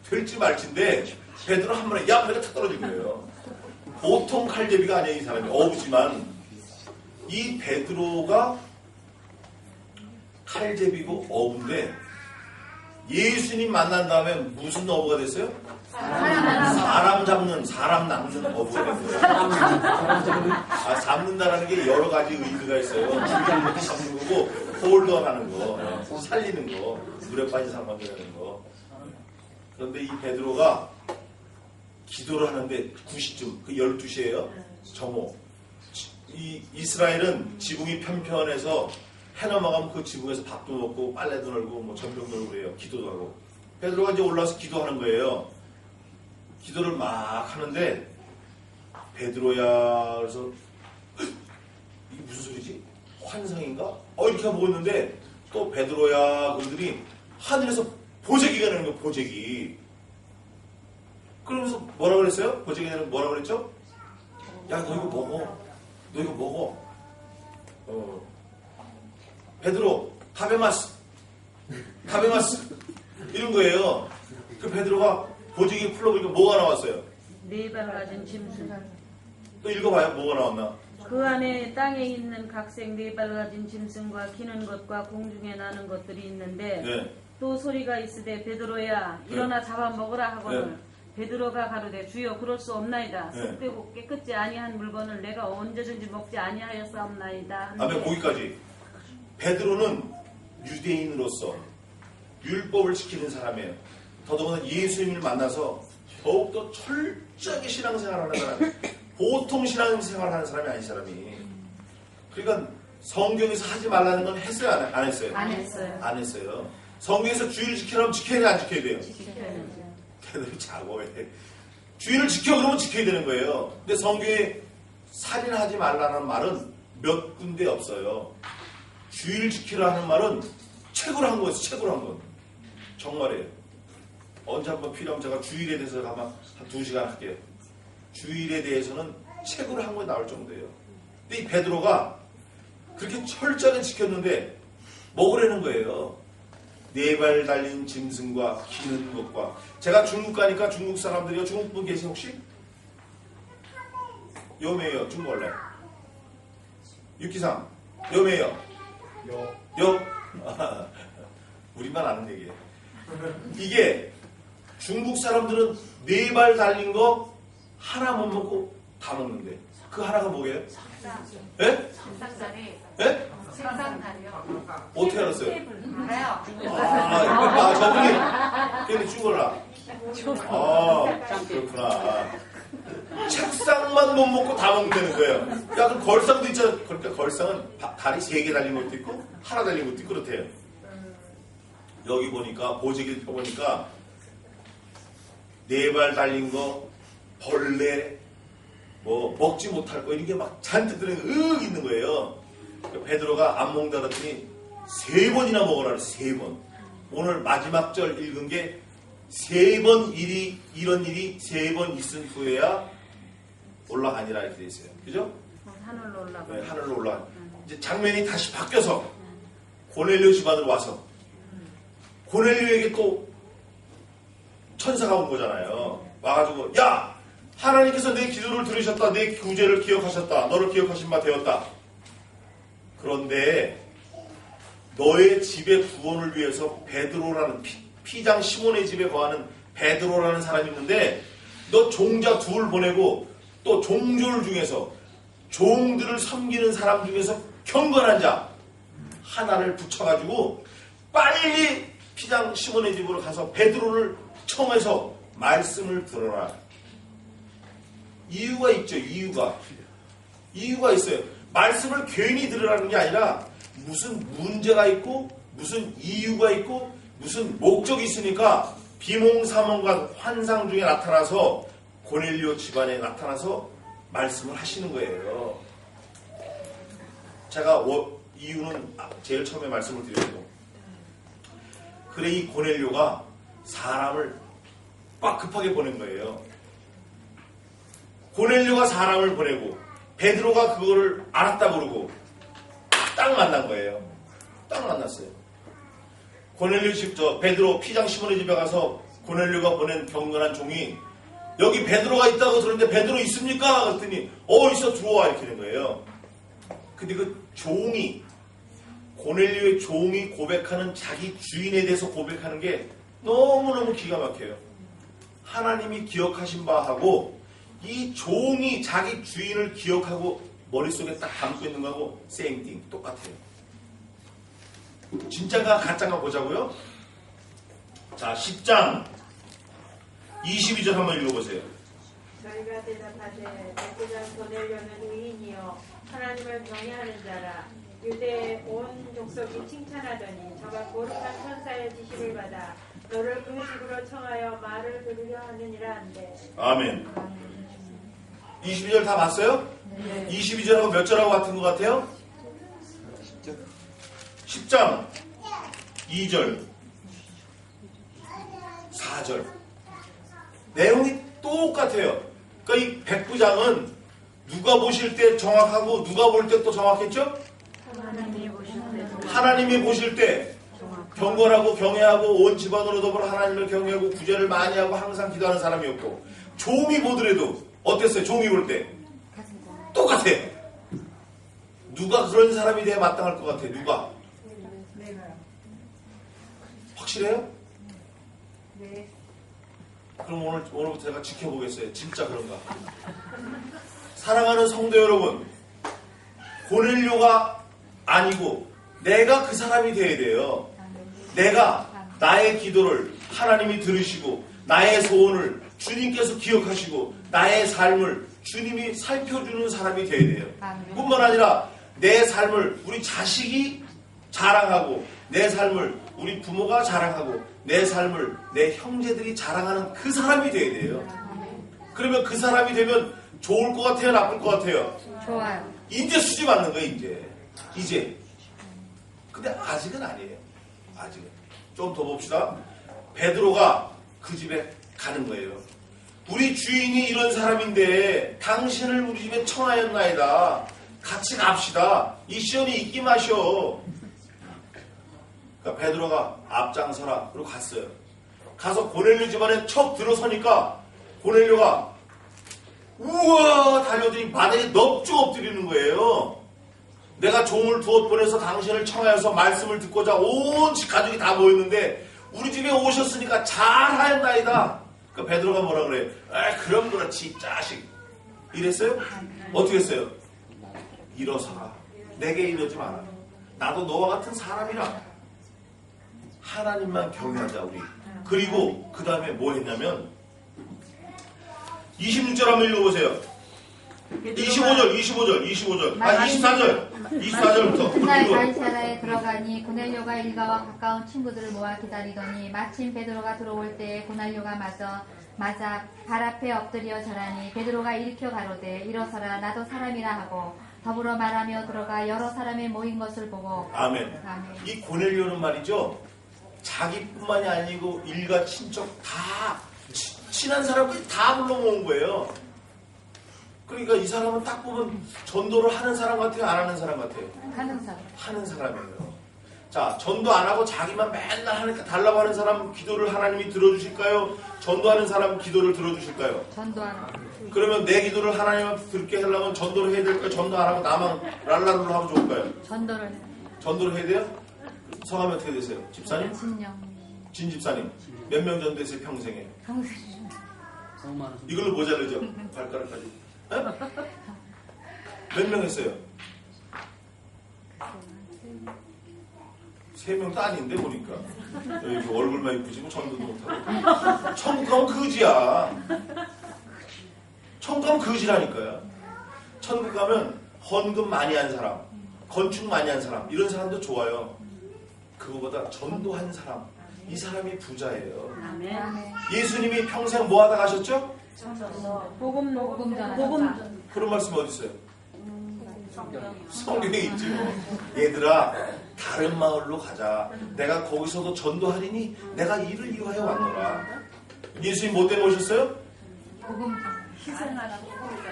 될지 말지인데 베드로 한 번에 약하게 탁 떨어진 거예요. 보통 칼제비가 아니에요. 이 사람이 어부지만 이 베드로가 칼제비고 어부인데 예수님 만난 다음에 무슨 어부가 됐어요? 사람 낚는 어부가 됐어요. 잡는다라는 게 여러 가지 의미가 있어요. 잡는 거고 홀더하는 거, 살리는 거, 물에 빠진 사람 만들어내는 거. 그런데 이 베드로가 기도를 하는데 9시쯤, 그 12시예요. 정오. 이 이스라엘은 지붕이 편편해서 해 넘어가면 그 지붕에서 밥도 먹고 빨래도 널고 뭐 전병 널고 그래요. 기도도 하고. 베드로가 이제 올라와서 기도하는 거예요. 기도를 막 하는데 베드로야 그래서 이게 무슨 소리지? 환상인가? 이렇게 보고 있는데 또 베드로야 그들이 하늘에서 보재기가 내는 거예요. 보재기. 그러면서 뭐라 그랬어요? 보재기 내는 뭐라 그랬죠? 야 너 이거 먹어. 너 이거 먹어. 베드로 가베마스 이런 거예요. 그 베드로가 보지기 풀러보니까 뭐가 나왔어요? 네 발 가진 짐승. 또 읽어봐요. 뭐가 나왔나? 그 안에 땅에 있는 각색 네 발 가진 짐승과 기는 것과 공중에 나는 것들이 있는데 네. 또 소리가 있으되 베드로야 일어나 잡아먹으라 하거늘 네. 베드로가 가로되 주여 그럴 수 없나이다. 네. 썩되고 깨끗지 아니한 물건을 내가 언제든지 먹지 아니하였사옵나이다. 다음에 거기까지. 베드로는 유대인으로서 율법을 지키는 사람이에요. 더더구나 예수님을 만나서 더욱더 철저하게 신앙생활을 하는 사람, 보통 신앙생활을 하는 사람이 아닌 사람이. 그러니까 성경에서 하지 말라는 건 했어요? 안 했어요? 안 했어요. 안 했어요. 성경에서 주의를 지키라면 지켜야 돼? 안 지켜야 돼요? 지켜야죠. 걔들이 자고해. 주의를 지켜 그러면 지켜야 되는 거예요. 근데 성경에 살인하지 말라는 말은 몇 군데 없어요. 주의를 지키라 하는 말은 책으로 한 거였어. 책으로 한 건. 정말이에요. 언제 한번 필요하면 제가 주일에 대해서 아마 한 2시간 할게요. 주일에 대해서는 책으로 한 건 나올 정도예요. 근데 이 베드로가 그렇게 철저하게 지켰는데 먹으려는 거예요. 4발 달린 짐승과 기는 것과. 제가 중국 가니까 중국 사람들이요. 중국 분 계세요 혹시? 요매요. 중국어래. 유키상. 요매요. 요. 우리만 아는 얘기예요. 이게 중국 사람들은 4발 달린 거 하나 못 먹고 다 먹는데 그 하나가 뭐예요? 예? 생상다리. 예? 생상다리요. 어떻게 알았어요? 알아요. 저분이 걔네 죽어라. 그렇구나. 책상만 못 먹고 다 먹는다는 거예요. 야, 그럼 걸상도 있잖아. 그러니까 걸상은 다리 3개 달린 것도 있고 하나 달린 것도 있고 그렇대요. 여기 보니까 보직을 펴보니까 4발 달린 거, 벌레, 뭐 먹지 못할 거 이런 게 막 잔뜩 있는 거예요. 베드로가 안 먹는다 그랬더니 3번이나 먹으라 그랬어. 3번. 오늘 마지막 절 읽은 게 3번 이런 일이 3번 있은 후에야 올라가니라 이렇게 돼 있어요. 그죠? 하늘로 올라가. 네, 하늘로 올라가. 이제 장면이 다시 바뀌어서 고넬료 집안으로 와서 고넬료에게 또 천사가 온 거잖아요. 와가지고 야! 하나님께서 내 기도를 들으셨다. 내 구제를 기억하셨다. 너를 기억하신 바 되었다. 그런데 너의 집의 구원을 위해서 베드로라는 피장 시몬의 집에 거하는 베드로라는 사람이 있는데 너 종자 2을 보내고 또 종졸 중에서 종들을 섬기는 사람 중에서 경건한 자 하나를 붙여가지고 빨리 피장 시몬의 집으로 가서 베드로를 청해서 말씀을 들어라. 이유가 있죠. 이유가 있어요. 말씀을 괜히 들으라는 게 아니라 무슨 문제가 있고 무슨 이유가 있고 무슨 목적이 있으니까 비몽사몽과 환상 중에 나타나서 고넬료 집안에 나타나서 말씀을 하시는 거예요. 제가 이유는 제일 처음에 말씀을 드렸고 그래 이 고넬료가 사람을 꽉 급하게 보낸 거예요. 고넬료가 사람을 보내고 베드로가 그거를 알았다 그러고 딱 만난 거예요. 딱 만났어요. 고넬료 집 베드로 피장 시몬의 집에 가서 고넬료가 보낸 경건한 종이 여기 베드로가 있다고 들었는데 베드로 있습니까? 그랬더니 있어 들어와 이렇게 된 거예요. 근데 그 종이 고넬료의 종이 고백하는 자기 주인에 대해서 고백하는 게 너무너무 기가 막혀요. 하나님이 기억하신 바하고 이 종이 자기 주인을 기억하고 머릿속에 딱 담고 있는 거하고 세임띵 똑같아요. 진짜가 가짜가 보자고요. 자 10장 22절 한번 읽어보세요. 저희가 대답하되 백부장 고넬료는 의인이요 하나님을 경외하는 자라 유대 온 족속이 칭찬하더니 저가 거룩한 천사의 지시를 받아 너를 그 집으로 청하여 말을 들으려 하느니라 한대. 아멘. 22절 다 봤어요? 네. 22절하고 몇 절하고 같은 것 같아요? 10장 2절 4절 내용이 똑같아요. 그러니까 이 백부장은 누가 보실 때 정확하고 누가 볼 때 또 정확했죠? 하나님이 보실 때 경건하고 경외하고 온 집안으로 더불어 하나님을 경외하고 구제를 많이 하고 항상 기도하는 사람이었고 종이 보더라도 어땠어요? 종이 볼 때 똑같아요. 누가 그런 사람이 돼야 마땅할 것 같아요? 누가? 확실해요? 네. 그럼 오늘부터 제가 지켜보겠어요. 진짜 그런가? 사랑하는 성도 여러분, 고넬료가 아니고 내가 그 사람이 돼야 돼요. 내가 나의 기도를 하나님이 들으시고 나의 소원을 주님께서 기억하시고 나의 삶을 주님이 살펴주는 사람이 돼야 돼요. 뿐만 아니라 내 삶을 우리 자식이 자랑하고 내 삶을 우리 부모가 자랑하고 내 삶을 내 형제들이 자랑하는 그 사람이 돼야 돼요. 그러면 그 사람이 되면 좋을 것 같아요? 나쁠 것 같아요? 좋아요. 이제 수지 맞는 거예요. 이제. 근데 아직은 아니에요. 아직은. 좀 더 봅시다. 베드로가 그 집에 가는 거예요. 우리 주인이 이런 사람인데 당신을 우리 집에 청하였나이다. 같이 갑시다. 이 시온이 있기 마셔. 그러니까 베드로가 앞장서라. 그리고 갔어요. 가서 고넬료 집안에 척 들어서니까 고넬료가 우와 달려들이 바닥에 넙죽 엎드리는 거예요. 내가 종을 두어 보내서 당신을 청하여서 말씀을 듣고자 온 가족이 다 모였는데 우리 집에 오셨으니까 잘하였나이다. 그러니까 베드로가 뭐라 그래? 그럼 그렇지 자식. 이랬어요? 어떻게 했어요? 일어서라. 내게 이러지 마라. 나도 너와 같은 사람이라. 하나님만 경외하자 우리. 그리고 그 다음에 뭐 했냐면 26절 한번 읽어보세요. 25절. 24절부터. 그날 가이사라에 들어가니 고넬료가 일가와 가까운 친구들을 모아 기다리더니 마침 베드로가 들어올 때에 고넬료가 맞아 발 앞에 엎드려 절하니 베드로가 일으켜 가로되 일어서라 나도 사람이라 하고 더불어 말하며 들어가 여러 사람이 모인 것을 보고 아멘. 이 고넬료는 말이죠. 자기뿐만이 아니고 일가 친척 다 친한 사람들이 다 불러 모은 거예요. 그러니까 이 사람은 딱 보면 전도를 하는 사람 같아요? 안 하는 사람 같아요? 하는 사람. 하는 사람이에요. 자, 전도 안 하고 자기만 맨날 하니까 달라고 하는 사람 기도를 하나님이 들어주실까요? 전도하는 사람 기도를 들어주실까요? 전도하는. 그러면 내 기도를 하나님한테 듣게 하려면 전도를 해야 될까요? 전도 안 하고 나만 랄랄로 하면 좋을까요? 전도를 해야 돼요? 성함이 어떻게 되세요? 집사님? 진 집사님. 몇 명 전도했어요 평생에? 이걸로 모자르죠? 발가락까지. 몇 명 했어요? 3명도 아닌데 보니까 여기 얼굴만 이쁘지 뭐 전도도 못하고. 천국 가면 거지야. 천국 가면 거지라니까요. 천국 가면 헌금 많이 한 사람, 건축 많이 한 사람, 이런 사람도 좋아요. 그거보다 전도한 사람, 이 사람이 부자예요. 아멘. 예수님이 평생 뭐 하다 가셨죠? 복음 그런 말씀 어디 있어요? 성경에 있지 뭐. 얘들아 다른 마을로 가자. 내가 거기서도 전도하리니 내가 이를 위하여 왔노라. 예수님 뭐 때문에 오셨어요?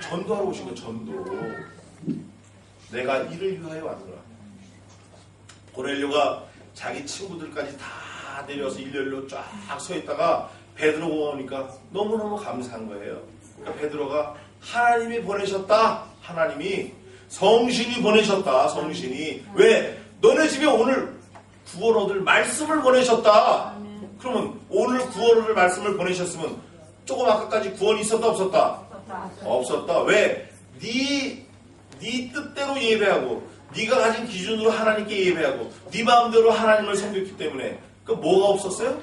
전도하러 오신 거. 전도. 내가 이를 위하여 왔노라. 고넬료가 자기 친구들까지 다 내려와서 일렬로 쫙 서 있다가 베드로가 오니까 너무너무 감사한 거예요. 그러니까 베드로가 하나님이 보내셨다. 하나님이 성신이 보내셨다. 성신이. 왜? 너네 집에 오늘 구원 얻을 말씀을 보내셨다. 그러면 오늘 구원 얻을 말씀을 보내셨으면 조금 아까까지 구원이 있었다 없었다? 없었다. 왜? 네 뜻대로 예배하고 네가 가진 기준으로 하나님께 예배하고 네 마음대로 하나님을 섬겼기 때문에 그 뭐가 없었어요?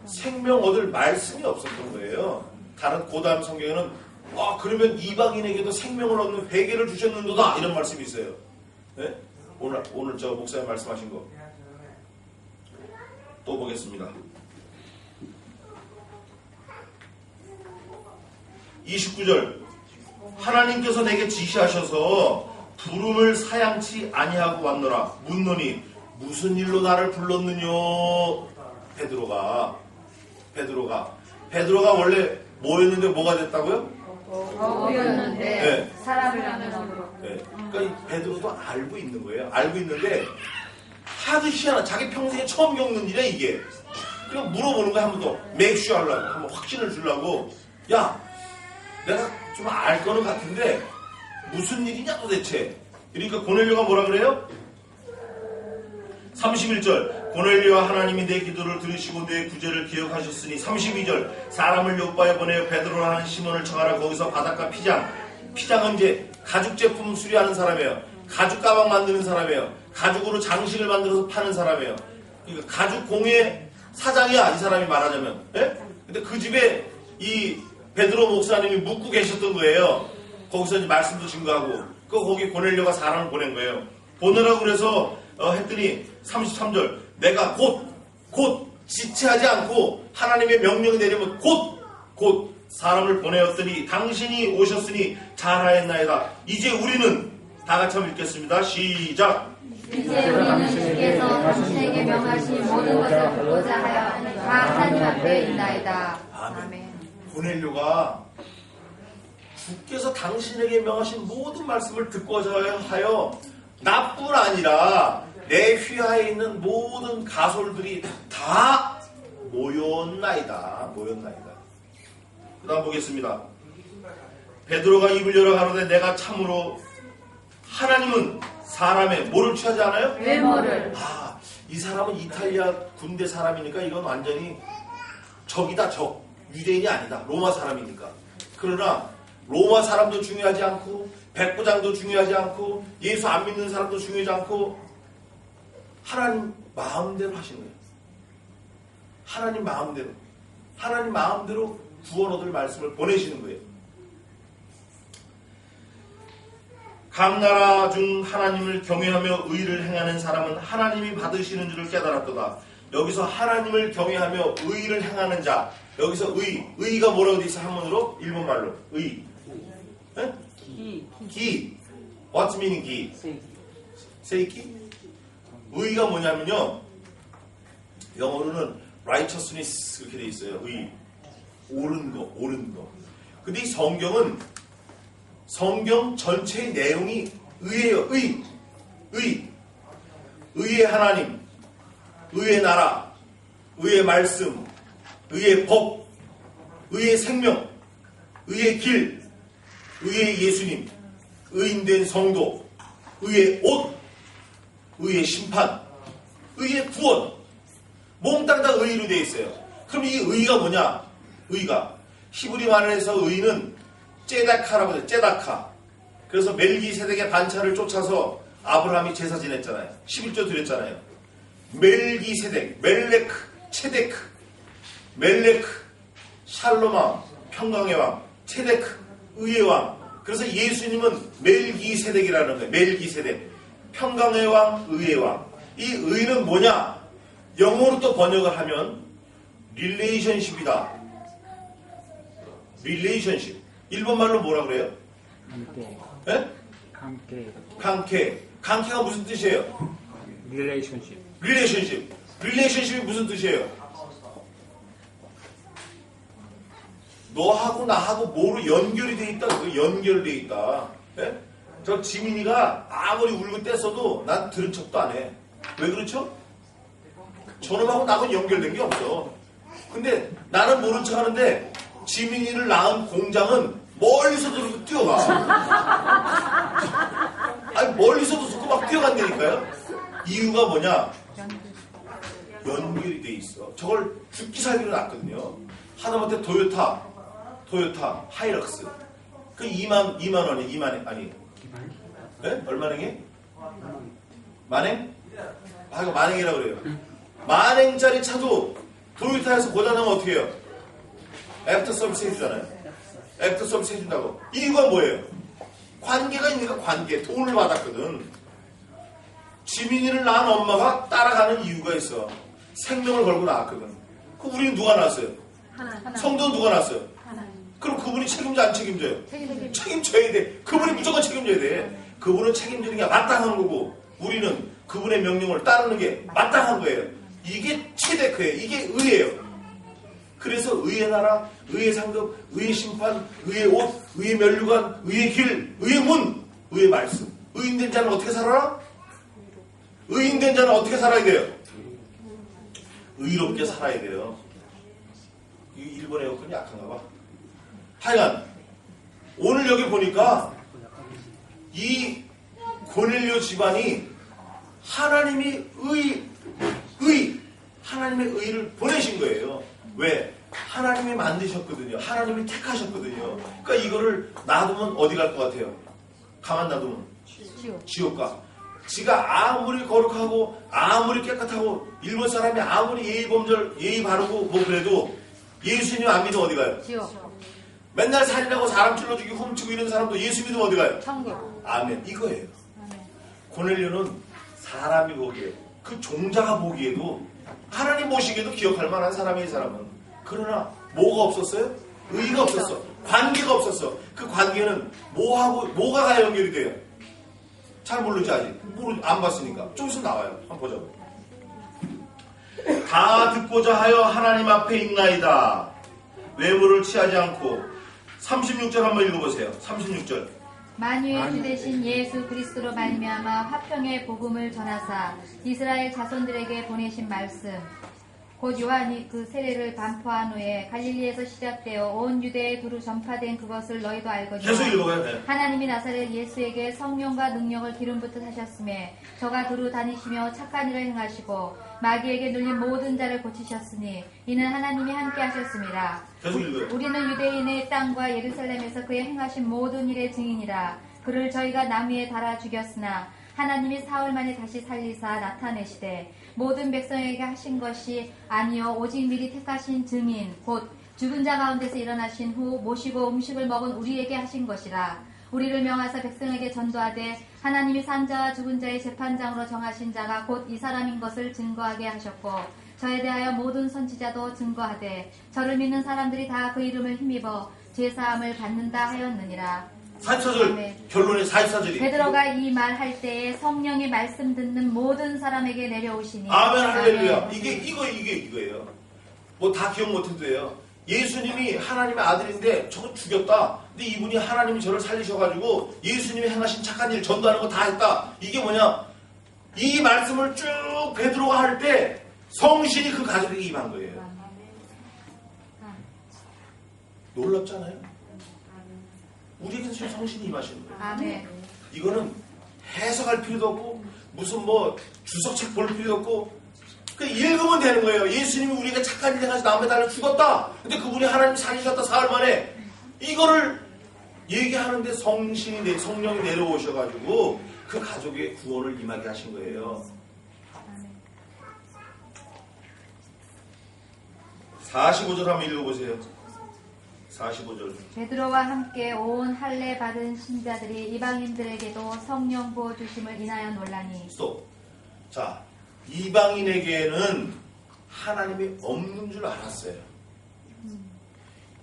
생명 얻을 말씀이 없었던 거예요. 다른 고다음 성경에는 그러면 이방인에게도 생명을 얻는 회개를 주셨는도다 이런 말씀이 있어요. 네? 오늘 저 목사님 말씀하신 거 또 보겠습니다. 29절 하나님께서 내게 지시하셔서 부름을 사양치 아니하고 왔노라. 묻노니 무슨 일로 나를 불렀느뇨? 베드로가 원래 뭐였는데 뭐가 됐다고요? 어부였는데 네. 사람을 하는 어부로. 네. 그러니까 이 베드로도 알고 있는 거예요. 알고 있는데 하도 희한한 자기 평생에 처음 겪는 일이야 이게. 그냥 물어보는 거야. 한 번 더 맥슈 하려고 한번 확신을 주려고. 야 내가 좀 알 거는 같은데 무슨 일이냐 도대체. 그러니까 고넬료가 뭐라 그래요? 31절 고넬료와 하나님이 내 기도를 들으시고 내 구제를 기억하셨으니 32절 사람을 요바에 보내어 베드로라는 시몬을 청하라. 거기서 바닷가 피장은 이제 가죽 제품 수리하는 사람이에요. 가죽 가방 만드는 사람이에요. 가죽으로 장식을 만들어서 파는 사람이에요. 그러니까 가죽 공예 사장이야 이 사람이 말하자면. 예? 근데 그 집에 이 베드로 목사님이 묵고 계셨던 거예요. 거기서 이제 말씀도 증거하고 거기 고넬료가 사람을 보낸 거예요. 보내라고 그래서 했더니 33절 내가 곧 지체하지 않고 하나님의 명령이 내리면 곧 사람을 보내었더니 당신이 오셨으니 잘하였나이다. 이제 우리는 다 같이 한번 읽겠습니다. 시작. 이제 우리는 주께서 당신에게 명하신 모든 것을 듣고자 하여 다 하나님 앞에 있나이다. 아멘. 고넬료가 주께서 당신에게 명하신 모든 말씀을 듣고자 하여 나뿐 아니라 내 휘하에 있는 모든 가솔들이 다 모였나이다. 그 다음 보겠습니다. 베드로가 입을 열어 가로되 내가 참으로 하나님은 사람의 뭐를 취하지 않아요? 외모를. 이 사람은 이탈리아 군대 사람이니까 이건 완전히 적이다, 적. 유대인이 아니다. 로마 사람이니까. 그러나 로마 사람도 중요하지 않고 백부장도 중요하지 않고 예수 안 믿는 사람도 중요하지 않고 하나님 마음대로 하시는 거예요. 하나님 마음대로. 하나님 마음대로 구원 얻을 말씀을 보내시는 거예요. 각 나라 중 하나님을 경외하며 의를 행하는 사람은 하나님이 받으시는 줄을 깨달았도다. 여기서 하나님을 경외하며 의를 행하는 자. 여기서 의가 뭐라고 돼 있어? 한문으로? 일본말로. 의. 네? 기. What's meaning 기? 세이키? 의가 뭐냐면요. 영어로는 righteousness 그렇게 돼 있어요. 의. 옳은 거. 근데 이 성경은 성경 전체의 내용이 의예요. 의의 하나님, 의의 나라, 의의 말씀, 의의 법, 의의 생명, 의의 길, 의의 예수님, 의인된 성도, 의의 옷, 의의 심판, 의의 구원. 몽땅 다 의로 되어 있어요. 그럼 이 의가 뭐냐? 의가 히브리 말에서 의는 째다카라고 해요. 째다카. 그래서 멜기세덱의 반차를 쫓아서 아브라함이 제사 지냈잖아요. 11조 드렸잖아요. 멜기세덱, 멜레크, 체데크, 멜레크, 샬롬왕, 평강의 왕, 체데크, 의의 왕. 그래서 예수님은 멜기세덱이라는 거예요. 멜기세덱. 평강의 왕, 의의 왕. 이 의는 뭐냐? 영어로 또 번역을 하면 릴레이션십이다. 릴레이션십. 일본말로 뭐라 그래요? 함께. 예? 함께. 관계. 관계가 무슨 뜻이에요? 릴레이션십. 릴레이션십이 무슨 뜻이에요? 너하고 나하고 뭐로 연결이 돼 있다. 연결돼 있다. 예? 저 지민이가 아무리 울고 뗐어도 난 들은 척도 안 해. 왜 그렇죠? 저놈하고 나하고는 연결된 게 없어. 근데 나는 모른 척 하는데 지민이를 낳은 공장은 멀리서도 뛰어가. 아니 멀리서도 듣고 막 뛰어간다니까요. 이유가 뭐냐? 연결이 돼 있어. 저걸 죽기 살기로 놨거든요. 하다못해 토요타 하이럭스 그 2만 원이 2만 아니 네? 얼마랭이? 만행? 아 이거 만행이라고 그래요. 만행짜리 차도 토요타에서 고장나면 어떻게 해요? 애프터 서비스 해주잖아요. 애프터 서비스 해준다고. 이유가 뭐예요? 관계가 있으니까 관계. 돈을 받았거든. 지민이를 낳은 엄마가 따라가는 이유가 있어. 생명을 걸고 나왔거든. 그 우리는 누가 낳았어요? 성도는 누가 낳았어요? 그럼 그분이 책임져 안 책임져요? 책임져야 돼. 그분이 무조건 책임져야 돼. 그분은 책임지는 게 마땅한 거고 우리는 그분의 명령을 따르는 게 마땅한 거예요. 이게 체데크예요. 이게 의예요. 그래서 의의 나라, 의의 상급, 의의 심판, 의의 옷, 의의 면류관, 의의 길, 의의 문, 의의 말씀. 의인된 자는 어떻게 살아라? 의인된 자는 어떻게 살아야 돼요? 의롭게 살아야 돼요. 이 일본 에어컨이 약한가 봐. 하여간 오늘 여기 보니까 이 고넬료 집안이 하나님이 하나님의 의를 보내신 거예요. 왜? 하나님이 만드셨거든요. 하나님이 택하셨거든요. 그러니까 이거를 놔두면 어디 갈 것 같아요? 가만 놔두면 지옥 가. 지가 아무리 거룩하고 아무리 깨끗하고 일본 사람이 아무리 예의 바르고 뭐 그래도 예수님 안 믿으면 어디 가요? 지옥. 맨날 살인하고 사람 찔러 죽이고 훔치고 이런 사람도 예수 믿으면 어디 가요? 천국. 아멘. 이거예요. 고넬료는 사람이 보기에 그 종자가 보기에도 하나님 보시기에도 기억할 만한 사람이 이 사람은. 그러나 뭐가 없었어요? 의가 없었어. 관계가 없었어. 그 관계는 뭐가 다 연결이 돼요? 잘 모르지 아직. 안 봤으니까. 좀 있으면 나와요. 한번 보자고. 다 듣고자 하여 하나님 앞에 있나이다. 외모를 취하지 않고. 36절 한번 읽어보세요. 36절. 만유의 주 되신 예수 그리스도로 말미암아 화평의 복음을 전하사 이스라엘 자손들에게 보내신 말씀 곧 요한이 그 세례를 반포한 후에 갈릴리에서 시작되어 온 유대에 두루 전파된 그것을 너희도 알거니와 계속 읽어봐요. 네. 하나님이 나사렛 예수에게 성령과 능력을 기름 붓듯 하셨으며 저가 두루 다니시며 착한 일을 행하시고 마귀에게 눌린 모든 자를 고치셨으니 이는 하나님이 함께 하셨습니다. 계속 읽어요. 우리는 유대인의 땅과 예루살렘에서 그의 행하신 모든 일의 증인이라. 그를 저희가 나무에 달아 죽였으나 하나님이 사흘 만에 다시 살리사 나타내시되 모든 백성에게 하신 것이 아니요 오직 미리 택하신 증인 곧 죽은 자 가운데서 일어나신 후 모시고 음식을 먹은 우리에게 하신 것이라. 우리를 명하사 백성에게 전도하되 하나님이 산 자와 죽은 자의 재판장으로 정하신 자가 곧 이 사람인 것을 증거하게 하셨고 저에 대하여 모든 선지자도 증거하되 저를 믿는 사람들이 다 그 이름을 힘입어 죄사함을 받는다 하였느니라. 44절 결론의 44절이 베드로가 이 말 할 때에 성령의 말씀 듣는 모든 사람에게 내려오시니 아멘 할렐루야. 이거예요. 뭐 다 기억 못해도 돼요. 예수님이 하나님의 아들인데 저거 죽였다. 근데 이분이 하나님이 저를 살리셔가지고 예수님이 행하신 착한 일 전도하는 거 다 했다. 이게 뭐냐? 이 말씀을 쭉 베드로가 할 때 성신이 그 가족에게 임한 거예요. 놀랍잖아요. 우리에게는 지금 성신이 임하시는 거예요. 아멘. 이거는 해석할 필요도 없고 무슨 뭐 주석책 볼 필요도 없고 그냥 읽으면 되는 거예요. 예수님이 우리가 착한 일 해가지고 나무에 달려 죽었다. 근데 그분이 하나님 살리셨다 사흘 만에. 이거를 얘기하는데 성령이 내려오셔가지고 그 가족의 구원을 임하게 하신 거예요. 45절 한번 읽어보세요. 45절. 베드로와 함께 온 할례 받은 신자들이 이방인들에게도 성령 부어 주심을 인하여 놀라니. 스톱. 자, 이방인에게는 하나님이 없는 줄 알았어요.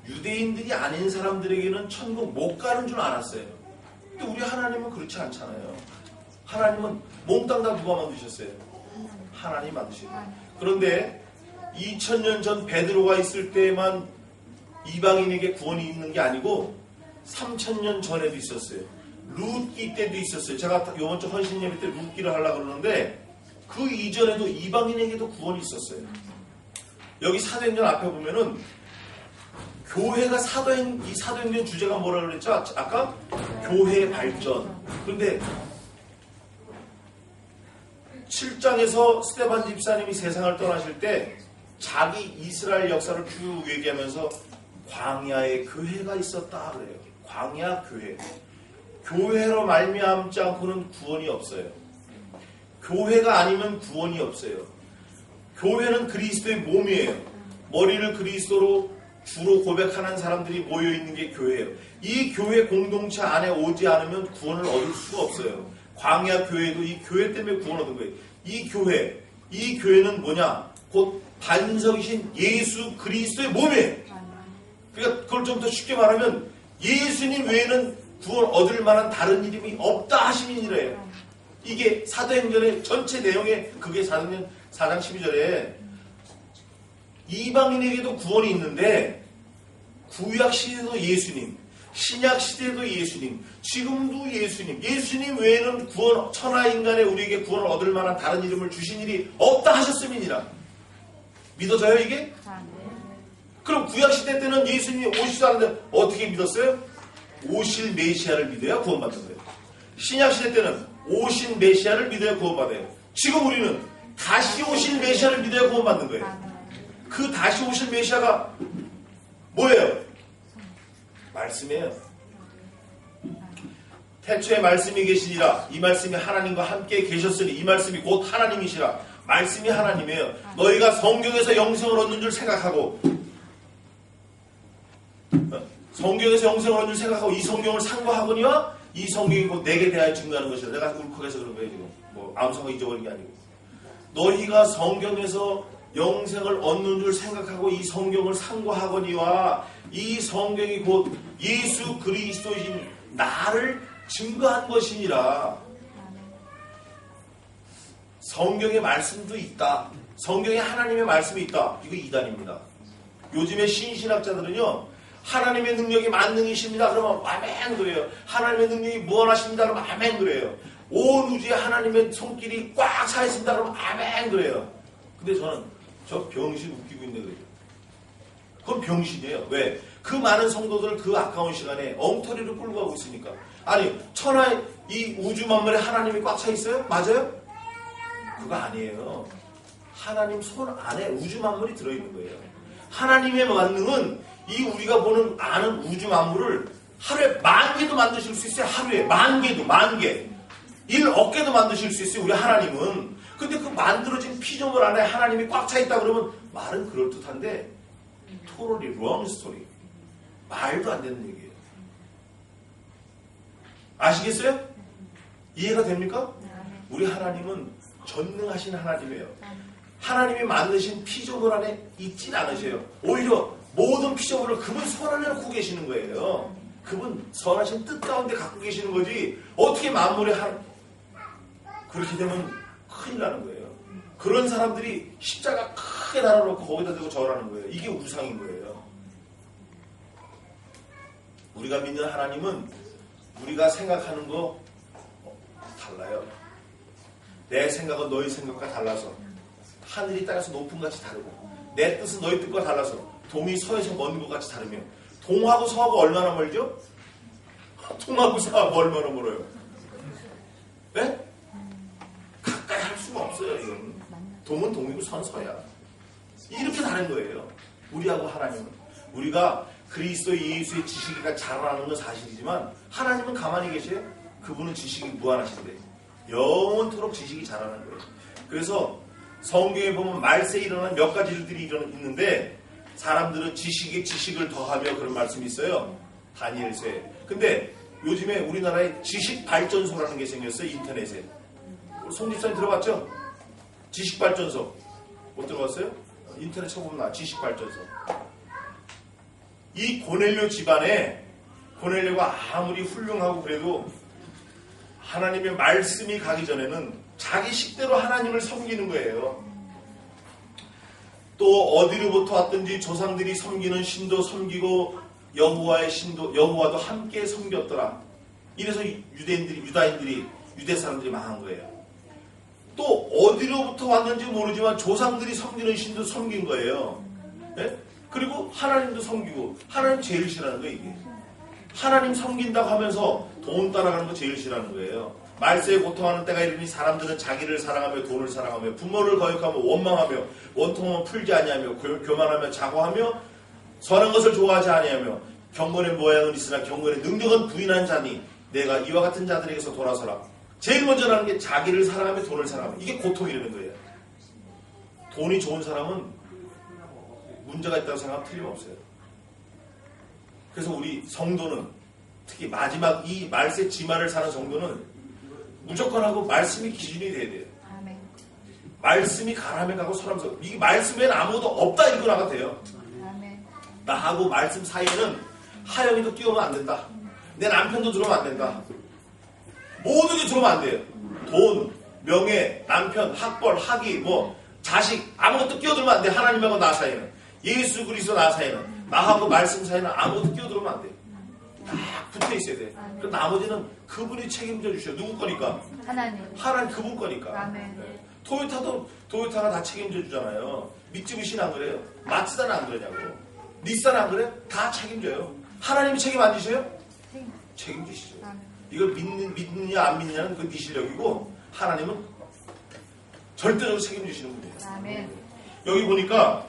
유대인들이 아닌 사람들에게는 천국 못 가는 줄 알았어요. 근데 우리 하나님은 그렇지 않잖아요. 하나님은 몽땅 다 누가 만드셨어요? 하나님 만드시고. 그런데 2000년 전 베드로가 있을 때만 이방인에게 구원이 있는 게 아니고 3000년 전에도 있었어요. 룻기 때도 있었어요. 제가 이번 주 헌신 예배 때 룻기를 하려고 그러는데 그 이전에도 이방인에게도 구원이 있었어요. 여기 사도행전 앞에 보면은 교회가 이 사도행전 주제가 뭐라 그랬죠? 아까 교회의 발전. 그런데 7장에서 스데반 집사님이 세상을 떠나실 때 자기 이스라엘 역사를 쭉 얘기하면서 광야에 교회가 있었다 그래요. 광야 교회. 교회로 말미암지 않고는 구원이 없어요. 교회가 아니면 구원이 없어요. 교회는 그리스도의 몸이에요. 머리를 그리스도로 주로 고백하는 사람들이 모여있는 게 교회예요. 이 교회 공동체 안에 오지 않으면 구원을 얻을 수가 없어요. 광야 교회도 이 교회 때문에 구원 얻은 거예요. 이 교회는 뭐냐? 곧 반석이신 예수 그리스도의 몸이에요. 그러니까 그걸 좀 더 쉽게 말하면 예수님 외에는 구원 얻을 만한 다른 이름이 없다 하심이니래요. 이게 사도행전의 전체 내용에 그게 사도행전 4장 12절에 이방인에게도 구원이 있는데 구약 시대도 예수님, 신약 시대도 예수님, 지금도 예수님, 예수님 외에는 구원 천하 인간의 우리에게 구원을 얻을 만한 다른 이름을 주신 일이 없다 하셨음이니라. 믿어져요 이게? 그럼 구약 시대 때는 예수님이 오시지도 않는데 어떻게 믿었어요? 오실 메시아를 믿어야 구원받는 거예요. 신약 시대 때는 오신 메시아를 믿어야 구원받아요. 지금 우리는 다시 오실 메시아를 믿어야 구원받는 거예요. 그 다시 오실 메시아가 뭐예요? 말씀이에요. 태초에 말씀이 계시니라. 이 말씀이 하나님과 함께 계셨으니 이 말씀이 곧 하나님이시라. 말씀이 하나님이에요. 너희가 성경에서 영생을 얻는 줄 생각하고 이 성경을 상고하거니와 이 성경이 곧 내게 대하여 증거하는 것이다. 내가 울컥해서 그런 거예요 지금. 뭐 암송을 잊어버린 게 아니고. 너희가 성경에서 영생을 얻는 줄 생각하고 이 성경을 상고하거니와 이 성경이 곧 예수 그리스도이신 나를 증거한 것이니라. 성경의 말씀도 있다. 성경에 하나님의 말씀이 있다. 이거 이단입니다. 요즘에 신신학자들은요. 하나님의 능력이 만능이십니다. 그러면 아멘 그래요. 하나님의 능력이 무한하십니다. 그러면 아멘 그래요. 온 우주에 하나님의 손길이 꽉 차 있습니다. 그러면 아멘 그래요. 근데 저는 저 병신 웃기고 있네 그죠? 그건 병신이에요. 왜? 그 많은 성도들 그 아까운 시간에 엉터리로 끌고 가고 있으니까. 아니 천하의 이 우주 만물에 하나님이 꽉 차 있어요? 맞아요? 그거 아니에요. 하나님 손 안에 우주 만물이 들어있는 거예요. 하나님의 만능은 이 우리가 보는 아는 우주 만물을 하루에 10,000개도 만드실 수 있어요. 하루에 10,000개도 10,000개 1억 개도 만드실 수 있어요. 우리 하나님은. 근데 그 만들어진 피조물 안에 하나님이 꽉 차 있다 그러면 말은 그럴듯한데 totally wrong story. 말도 안 되는 얘기예요. 아시겠어요? 이해가 됩니까? 우리 하나님은 전능하신 하나님이에요. 하나님이 만드신 피조물 안에 있진 않으셔요. 오히려 모든 피조물을 그분 손 안에 놓고 계시는 거예요. 그분 선하신 뜻 가운데 갖고 계시는 거지 어떻게 만물에 그렇게 되면 큰일 나는 거예요. 그런 사람들이 십자가 크게 달아놓고 거기다 대고 절하는 거예요. 이게 우상인 거예요. 우리가 믿는 하나님은 우리가 생각하는 거 달라요. 내 생각은 너희 생각과 달라서 하늘이 땅에서 높은 것 같이 다르고 내 뜻은 너희 뜻과 달라서 동이 서에서 먼 것 같이 다르며 동하고 서하고 얼마나 멀죠? 동하고 서하고 얼마나 멀어요? 네? 가까이 할 수가 없어요. 이건. 동은 동이고 선 서야. 이렇게 다른 거예요. 우리하고 하나님은. 우리가 그리스도 예수의 지식이 자라나는 건 사실이지만 하나님은 가만히 계세요. 그분은 지식이 무한하신데 영원토록 지식이 자라는 거예요. 그래서 성경에 보면 말세에 일어나는 몇 가지 일들이 있는데 사람들은 지식에 지식을 더하며 그런 말씀이 있어요. 다니엘서에. 근데 요즘에 우리나라에 지식발전소라는 게 생겼어요. 인터넷에. 송 집사님 들어봤죠? 지식발전소. 못 들어봤어요? 인터넷 쳐보면 나 지식발전소. 이 고넬료 집안에 고넬료가 아무리 훌륭하고 그래도 하나님의 말씀이 가기 전에는 자기 식대로 하나님을 섬기는 거예요. 또 어디로부터 왔든지 조상들이 섬기는 신도 섬기고 여호와의 신도 여호와도 함께 섬겼더라. 이래서 유다인들이 유대 사람들이 망한 거예요. 또 어디로부터 왔는지 모르지만 조상들이 섬기는 신도 섬긴 거예요. 네? 그리고 하나님도 섬기고 하나님 제일 싫어하는 거예요. 이게. 하나님 섬긴다고 하면서 돈 따라가는 거 제일 싫어하는 거예요. 말세에 고통하는 때가 이르니 사람들은 자기를 사랑하며 돈을 사랑하며 부모를 거역하며 원망하며 원통하면 풀지 아니하며 교만하며 자고하며 선한 것을 좋아하지 아니하며 경건의 모양은 있으나 경건의 능력은 부인한 자니 내가 이와 같은 자들에게서 돌아서라. 제일 먼저 하는 게 자기를 사랑하며 돈을 사랑하며 이게 고통이라는 거예요. 돈이 좋은 사람은 문제가 있다고 생각하면 틀림없어요. 그래서 우리 성도는 특히 마지막 이 말세 지마를 사는 성도는 무조건 하고 말씀이 기준이 돼야 돼요. 아멘. 말씀이 가라면 가고 서라면서 이 말씀에는 아무것도 없다 이렇게 나가도 돼요. 아멘. 나하고 말씀 사이에는 하영이도 끼우면 안 된다. 내 남편도 들어오면 안 된다. 모든 게 들어오면 안 돼요. 돈, 명예, 남편, 학벌, 학위, 자식 아무것도 끼어들면 안 돼. 하나님하고 나 사이에는. 예수 그리스도 나 사이에는. 나하고 말씀 사이에는 아무것도 끼어들면 안 돼. 딱 붙어 있어야 돼. 그 나머지는 그분이 책임져 주셔. 누구 거니까? 하나님. 하나님 그분 거니까. 아멘. 네. 토요타가 다 책임져 주잖아요. 미쯔비시는 안 그래요? 마츠다는 안 그러냐고. 닛산은 안 그래? 다 책임져요. 하나님이 책임 안 지셔요? 책임지시죠. 아멘. 이걸 믿느냐 안 믿느냐는 그 네 실력이고 하나님은 절대적으로 책임지시는 분이에요. 아멘. 여기 보니까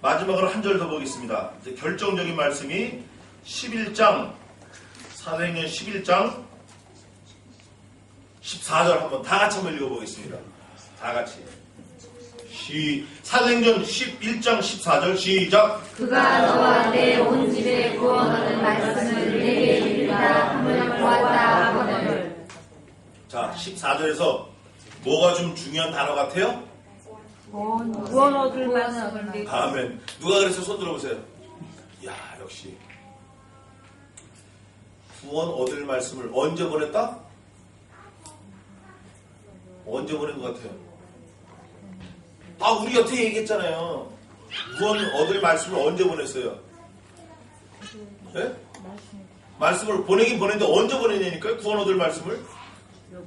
마지막으로 한 절 더 보겠습니다. 이제 결정적인 말씀이 11장 사도행전 11장 14절 한번 다 같이 한번 읽어보겠습니다. 다 같이. 사도행전 11장 14절 시작. 그가 너와 내 온 집에 구원 얻는 말씀을 내게 이르리라 하며 보았다 하거늘. 자, 14절에서 뭐가 좀 중요한 단어 같아요? 구원 얻을 말씀을 내게. 아멘. 누가 그래서 손 들어보세요. 야, 역시 구원 얻을 말씀을 언제 보냈다? 언제 보낸 것 같아요? 우리 여태 얘기했잖아요. 구원 얻을 말씀을 언제 보냈어요? 네? 말씀을 보내긴 보냈는데 언제 보냈냐니까요? 구원 얻을 말씀을.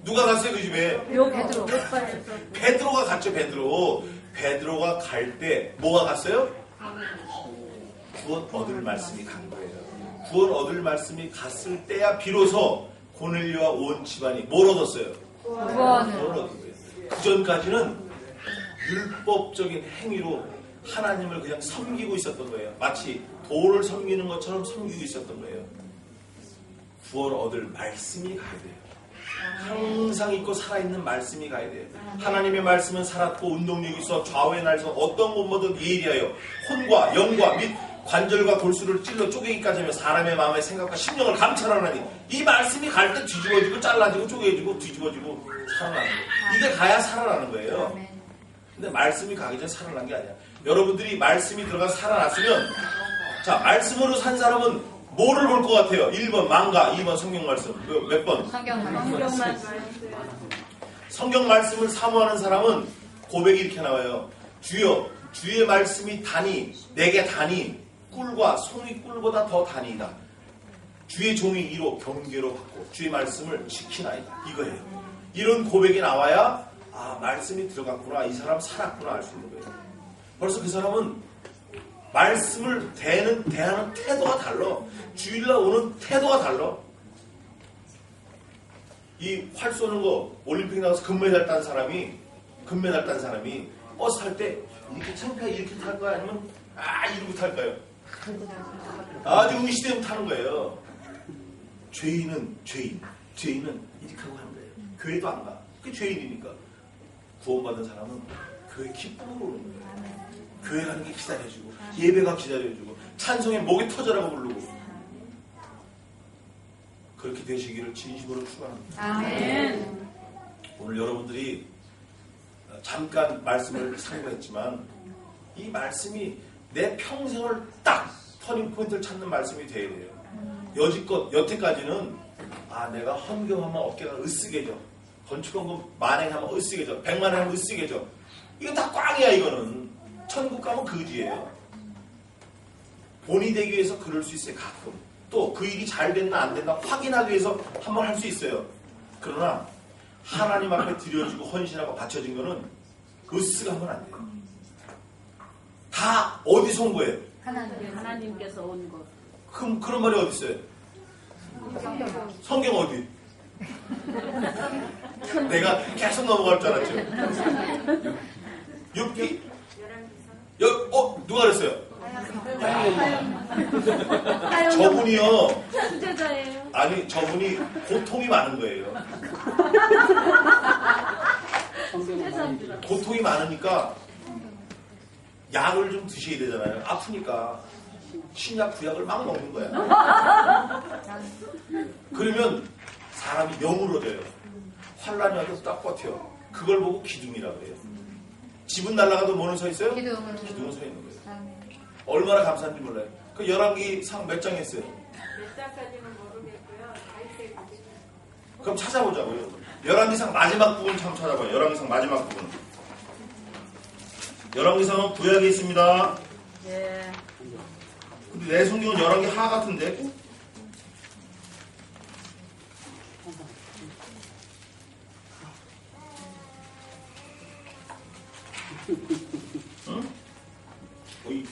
누가 갔어요 그 집에? 베드로. 베드로가 갔죠. 베드로가 갈 때 뭐가 갔어요? 구원 얻을 말씀이 간 거예요. 구원 얻을 말씀이 갔을 때야 비로소 고넬료와 온 집안이 뭘 얻었어요? 구원을 얻은 거예요. 그 전까지는 율법적인 행위로 하나님을 그냥 섬기고 있었던 거예요. 마치 돌을 섬기는 것처럼 섬기고 있었던 거예요. 구원 얻을 말씀이 가야 돼요. 항상 있고 살아있는 말씀이 가야 돼요. 하나님의 말씀은 살았고 운동력이 있어 좌우의 날선 어떤 것보든 예리하여 혼과 영과 및 관절과 골수를 찔러 쪼개기까지 하며 사람의 마음의 생각과 심령을 감찰하나니 이 말씀이 갈 때 뒤집어지고 잘라지고 쪼개지고 뒤집어지고 살아나는 거예요. 이게 가야 살아나는 거예요. 근데 말씀이 가기 전에 살아난 게 아니야. 여러분들이 말씀이 들어가 살아났으면 자 말씀으로 산 사람은 뭐를 볼 것 같아요? 1번 망가, 2번 성경 말씀. 몇 번? 성경 말씀. 성경 말씀을 사모하는 사람은 고백이 이렇게 나와요. 주여, 주의 말씀이 다니, 내게 다니, 꿀과 송이 꿀보다 더 다니이다. 주의 종이 이로 경계로 받고 주의 말씀을 지키나이다. 이거예요. 이런 고백이 나와야 아 말씀이 들어갔구나, 이 사람 살았구나 알 수 있는 거예요. 벌써 그 사람은 말씀을 대하는 태도가 달라. 주일날 오는 태도가 달라. 이 활 쏘는 거 올림픽 나가서 금메달 딴 사람이 버스 탈 때 이렇게 창피하게 이렇게 탈 거야? 아니면 이러고 탈까요? 아주 의시되면 타는 거예요. 죄인은 이렇게 하고 하는 거예요. 교회도 안 가. 그게 죄인이니까. 구원받은 사람은 교회 기쁨으로 오는 거예요. 교회 가는 게 기다려주고 예배가 기다려주고 찬송에 목이 터져라고 부르고 그렇게 되시기를 진심으로 축원합니다. 아멘. 오늘 여러분들이 잠깐 말씀을 상고했지만 이 말씀이 내 평생을 딱 터닝포인트를 찾는 말씀이 돼야 돼요. 여태까지는 내가 헌금하면 어깨가 으쓱해져, 건축헌금 만행하면 으쓱해져, 100만 원 하면 으쓱해져. 이거 다 꽝이야. 이거는 천국 가면 거지예요. 본이 되기 위해서 그럴 수 있어요. 가끔 또 그 일이 잘 됐나 안 됐나 확인하기 위해서 한번 할 수 있어요. 그러나 하나님 앞에 드려지고 헌신하고 바쳐진 거는 으쓱하면 안 돼요. 다 어디서 온 거예요? 하나님께서 온 것. 그런 말이 어디 있어요? 성경 어디? 내가 계속 넘어갈 줄 알았죠. 6기? 누가 그랬어요? 저분이요. 수제자예요. 아니 저분이 고통이 많은 거예요. 고통이 많으니까 약을 좀 드셔야 되잖아요. 아프니까 신약 구약을 막 먹는 거야. 그러면 사람이 영으로져요. 환란이 와도 딱 버텨. 그걸 보고 기둥이라고 해요. 집은 날아가도 뭐는 서 있어요? 기둥은 서 있는 거예요. 얼마나 감사한지 몰라요. 그 11기 상 몇 장 했어요? 몇 장까지는 모르겠고요. 다 있어요. 그럼 찾아보자고요. 11기상 마지막 부분 참 찾아봐요. 11기상 마지막 부분. 11기상은 구약에 있습니다. 예. 근데 내 성경은 11기 하 같은데? 응?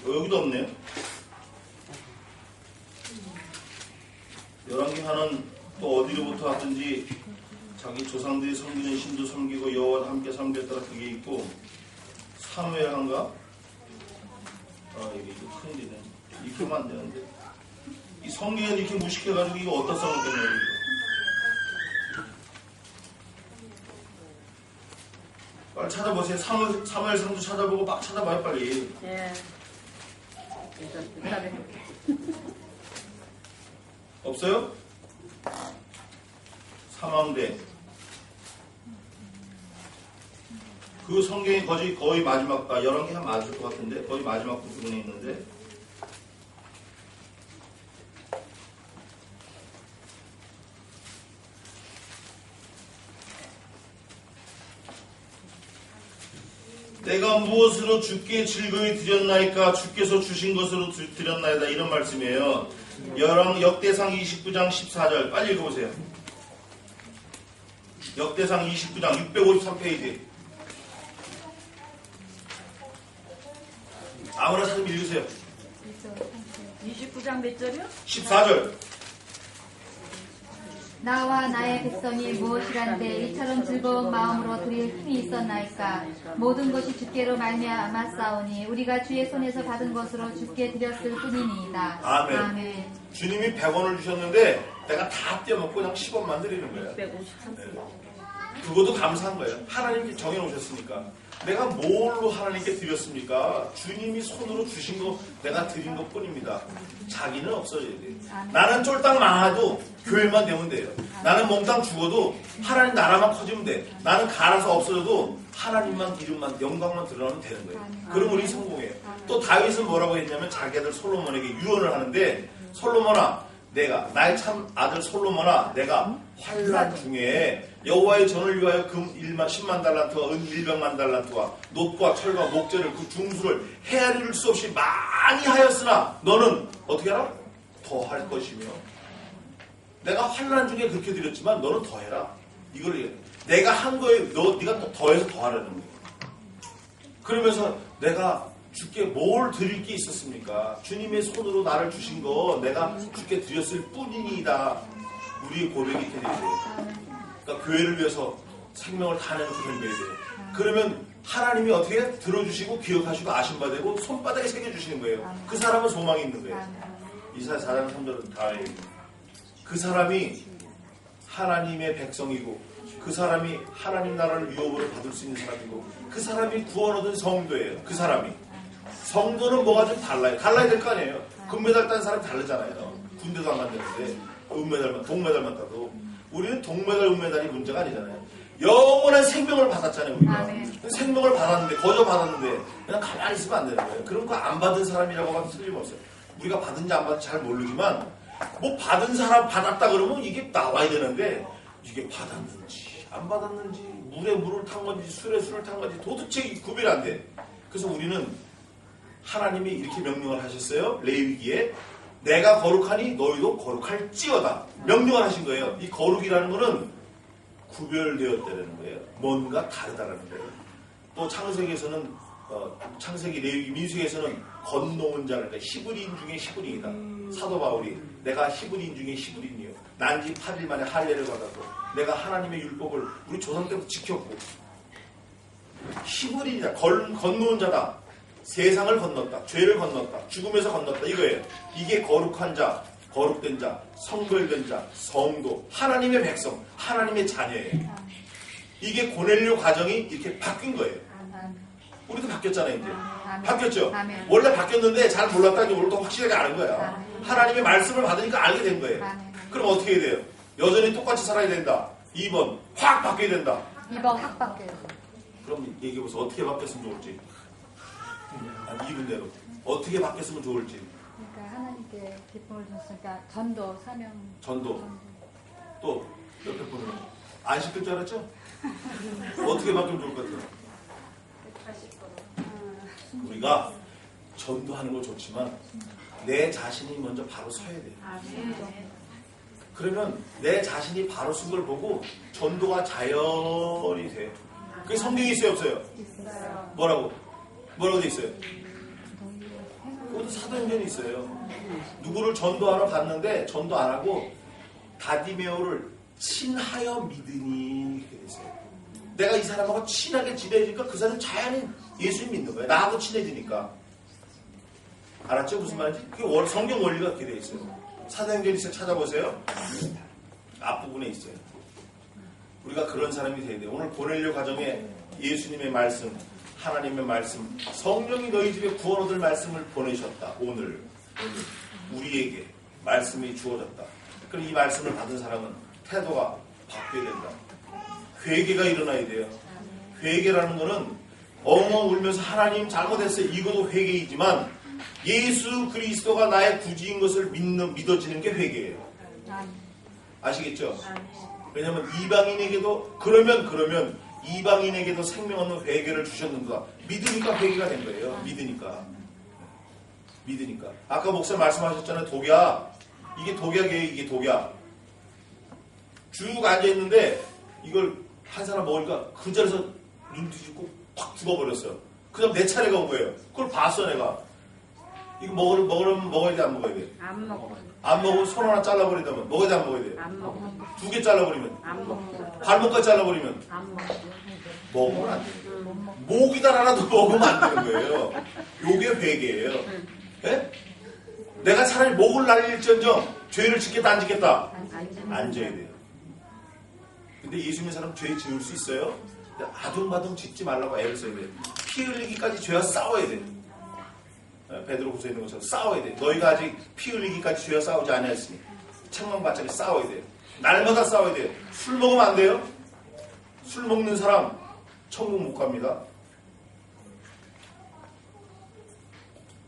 여기도 없네요. 11기 하는 또 어디로부터 왔든지 자기 조상들이 섬기는 신도 섬기고 여호와와 함께 섬겼더라 그게 있고 사무엘한가? 이게 큰일이네. 이렇게 하면 안 되는데 이 성경에 이렇게 무식해가지고 이거 어디다 써놓겠냐 이거. 빨리 찾아보세요. 사무엘 상도 찾아보고 막 찾아봐요 빨리. 예. 없어요? 사망대. 그 성경이 거의 마지막, 11개가 맞을 것 같은데, 거의 마지막 부분에 있는데, 내가 무엇으로 주께 즐거이 드렸나이까 주께서 주신 것으로 드렸나이다. 이런 말씀이에요. 역대상 29장 14절 빨리 읽어보세요. 역대상 29장 653페이지 아무나 찾으면 읽으세요. 29장 몇 절이요? 14절. 나와 나의 백성이 무엇이란데 이처럼 즐거운 마음으로 드릴 힘이 있었나이까. 모든 것이 주께로 말미암아 싸우니 우리가 주의 손에서 받은 것으로 주께 드렸을 뿐이니이다. 아멘. 주님이 100원을 주셨는데 내가 다 떼어먹고 그냥 10원만 드리는 거예요. 153절. 그것도 감사한 거예요. 하나님께 정해놓으셨으니까. 내가 뭘로 하나님께 드렸습니까? 주님이 손으로 주신 거 내가 드린 것 뿐입니다. 자기는 없어져야 돼요. 나는 쫄딱 망해도 교회만 되면 돼요. 나는 몽땅 죽어도 하나님 나라만 커지면 돼. 나는 갈아서 없어져도 하나님만 이름만 영광만 드러나면 되는 거예요. 그럼 우리 성공해요. 또 다윗은 뭐라고 했냐면 자기 아들 솔로몬에게 유언을 하는데, 솔로몬아, 내가 나의 참 아들 솔로몬아, 내가 환난 중에 여호와의 전을 위하여 금 10만 달란트와 은 100만 달란트와 놋과 철과 목재를 그 중수를 헤아릴 수 없이 많이 하였으나 너는 어떻게 하라? 더 할 것이며, 내가 환난 중에 그렇게 드렸지만 너는 더 해라. 이걸 내가 한 거에 네가 또 더해서 더 하라는 거예요. 그러면서 내가 주께 뭘 드릴 게 있었습니까? 주님의 손으로 나를 주신 거 내가 주께 드렸을 뿐이다. 우리의 고백이 이렇게 돼야 돼요. 그러니까 교회를 위해서 생명을 다 내놓고 덤벼야 돼요. 그러면 하나님이 어떻게 들어주시고 기억하시고 아심바 되고 손바닥에 새겨주시는 거예요. 그 사람은 소망이 있는 거예요. 이사야 4장 3절은 다 그 사람이 하나님의 백성이고 그 사람이 하나님 나라를 유업으로 받을 수 있는 사람이고 그 사람이 구원 얻은 성도예요. 그 사람이. 성도는 뭐가 좀 달라요. 달라야 될 거 아니에요. 금메달 딴 사람이 다르잖아요. 군대도 안 만드는데 은메달만, 동메달만 따도. 우리는 동메달, 은메달이 문제가 아니잖아요. 영원한 생명을 받았잖아요. 우리가. 생명을 받았는데, 거저 받았는데 그냥 가만히 있으면 안 되는 거예요. 그런 거 안 받은 사람이라고 하면 틀림없어요. 우리가 받은지 안 받은지 잘 모르지만 뭐 받은 사람 받았다 그러면 이게 나와야 되는데 이게 받았는지 안 받았는지 물에 물을 탄 건지 술에 술을 탄 건지 도대체 구별이 안 돼. 그래서 우리는 하나님이 이렇게 명령을 하셨어요. 레위기에 내가 거룩하니 너희도 거룩할지어다 명령을 하신 거예요. 이 거룩이라는 거는 구별되었다는 거예요. 뭔가 다르다는 거예요. 또 창세기에서는 창세기, 레위기, 민수기에서는 건너온 자, 그러니까 히브리인 중에 히브리인이다. 사도 바울이 내가 히브리인 중에 히브리인이요. 난지 8일 만에 할례를 받았고 내가 하나님의 율법을 우리 조상 때부터 지켰고 히브리인이다. 건너온 자다. 세상을 건넜다. 죄를 건넜다. 죽음에서 건넜다. 이거예요. 이게 거룩한 자, 거룩된 자, 성별된 자, 성도, 하나님의 백성, 하나님의 자녀예요. 이게 고넬료 가정이 이렇게 바뀐 거예요. 우리도 바뀌었잖아요, 이제. 바뀌었죠? 원래 바뀌었는데 잘 몰랐다니 오늘 더 확실하게 아는 거야. 하나님의 말씀을 받으니까 알게 된 거예요. 그럼 어떻게 해야 돼요? 여전히 똑같이 살아야 된다. 2번, 확 바뀌어야 된다. 2번 확 바뀌어요. 그럼 얘기해보세요. 어떻게 바뀌었으면 좋을지. 2분대로. 어떻게 바뀌었으면 좋을지. 그러니까 하나님께 기쁨을 줬으니까 전도, 사명. 전도. 또 옆에 보면 안 시킬 줄 알았죠? 어떻게 바뀌면 좋을 것 같아요? 우리가 전도하는 거 좋지만 내 자신이 먼저 바로 서야 돼요. 그러면 내 자신이 바로 쓴 걸 보고 전도가 자연이 돼. 그게 성경에 있어요, 없어요? 있어요. 뭐라고 돼 있어요? 그것도 사도행전에 있어요. 누구를 전도하러 갔는데 전도 안 하고 다디메오를 친하여 믿으니 이렇게 돼 있어요. 내가 이 사람하고 친하게 지내니까 그 사람은 자연히 예수님 믿는 거예요. 나하고 친해지니까. 알았죠? 무슨 말인지? 그게 성경 원리가 그렇게 돼 있어요. 사도행전 있어요. 찾아보세요. 앞부분에 있어요. 우리가 그런 사람이 돼야 돼요. 오늘 고넬료 가정에 예수님의 말씀, 하나님의 말씀, 성령이 너희 집에 구원 얻을 말씀을 보내셨다. 오늘 우리에게 말씀이 주어졌다. 그럼 이 말씀을 받은 사람은 태도가 바뀌어야 된다. 회개가 일어나야 돼요. 회개라는 거는 엉엉 울면서 하나님 잘못했어요. 이것도 회개이지만 예수 그리스도가 나의 구주인 것을 믿어지는 게 회개예요. 아시겠죠? 왜냐하면 이방인에게도 그러면 이방인에게도 생명 없는 회개를 주셨는가. 믿으니까 회개가 된 거예요. 믿으니까. 아까 목사 말씀하셨잖아요. 독약. 이게 독약이에요. 이게 독약. 쭉 앉아있는데 이걸 한 사람 먹으니까 그 자리에서 눈 뒤집고 팍 죽어버렸어요. 그다음 내 차례가 온 거예요. 그걸 봤어 내가. 이거 먹으려면 먹어야 돼, 안 먹어야 돼? 안 먹고. 안 먹으면 손 하나 잘라버리다면 먹어야 돼, 안 먹어야 돼? 안 먹고. 2개 잘라버리면, 안 먹고. 발목까지 잘라버리면 안 먹고. 먹으면 안 돼요. 목이다라도 먹으면 안 되는 거예요. 요게 회개예요. 예? 내가 차라리 목을 날릴지언정 죄를 짓겠다 안 짓겠다? 안 져야 돼요. 근데 예수 믿는 사람 죄 지을 수 있어요? 아둥바둥 짓지 말라고 애를 써야 돼요. 피 흘리기까지 죄와 싸워야 돼요. 베드로후서에 있는 것처럼 싸워야 돼요. 너희가 아직 피 흘리기까지 죄와 싸우지 않았으니 책망받자니 싸워야 돼요. 날마다 싸워야 돼요. 술 먹으면 안 돼요? 술 먹는 사람 천국 못 갑니다.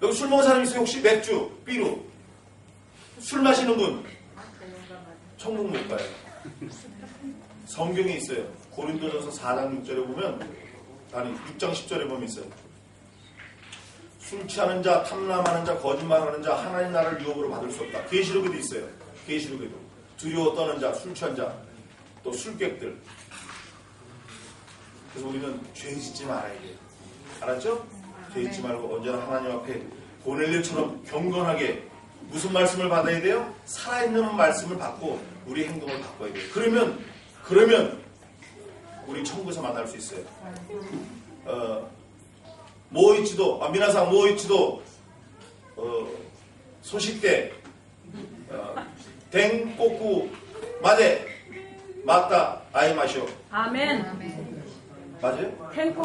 여기 술 먹은 사람 있어요? 혹시 맥주, 삐루 술 마시는 분 천국 못 가요. 성경에 있어요. 고린도전서 4장 6절에 보면, 아니 6장 10절에 보면 있어요. 술 취하는 자, 탐람하는 자, 거짓말하는 자 하나님 나라를 유업으로 받을 수 없다. 계시록에도 있어요. 계시록에도 두려워 떠는 자, 술 취한 자, 또 술객들. 그래서 우리는 죄 짓지 말아야 돼요. 알았죠? 죄 짓지 말고 언제나 하나님 앞에 고넬료처럼 경건하게 무슨 말씀을 받아야 돼요? 살아있는 말씀을 받고 우리 행동을 바꿔야 돼요. 그러면 우리 천국에서 만날 수 있어요. 모이치도, 미나상 모이치도, 소식대, 댕꼬쿠, 마데, 맞다, 아이 마쇼. 아멘. 아멘. 맞아요? 탱고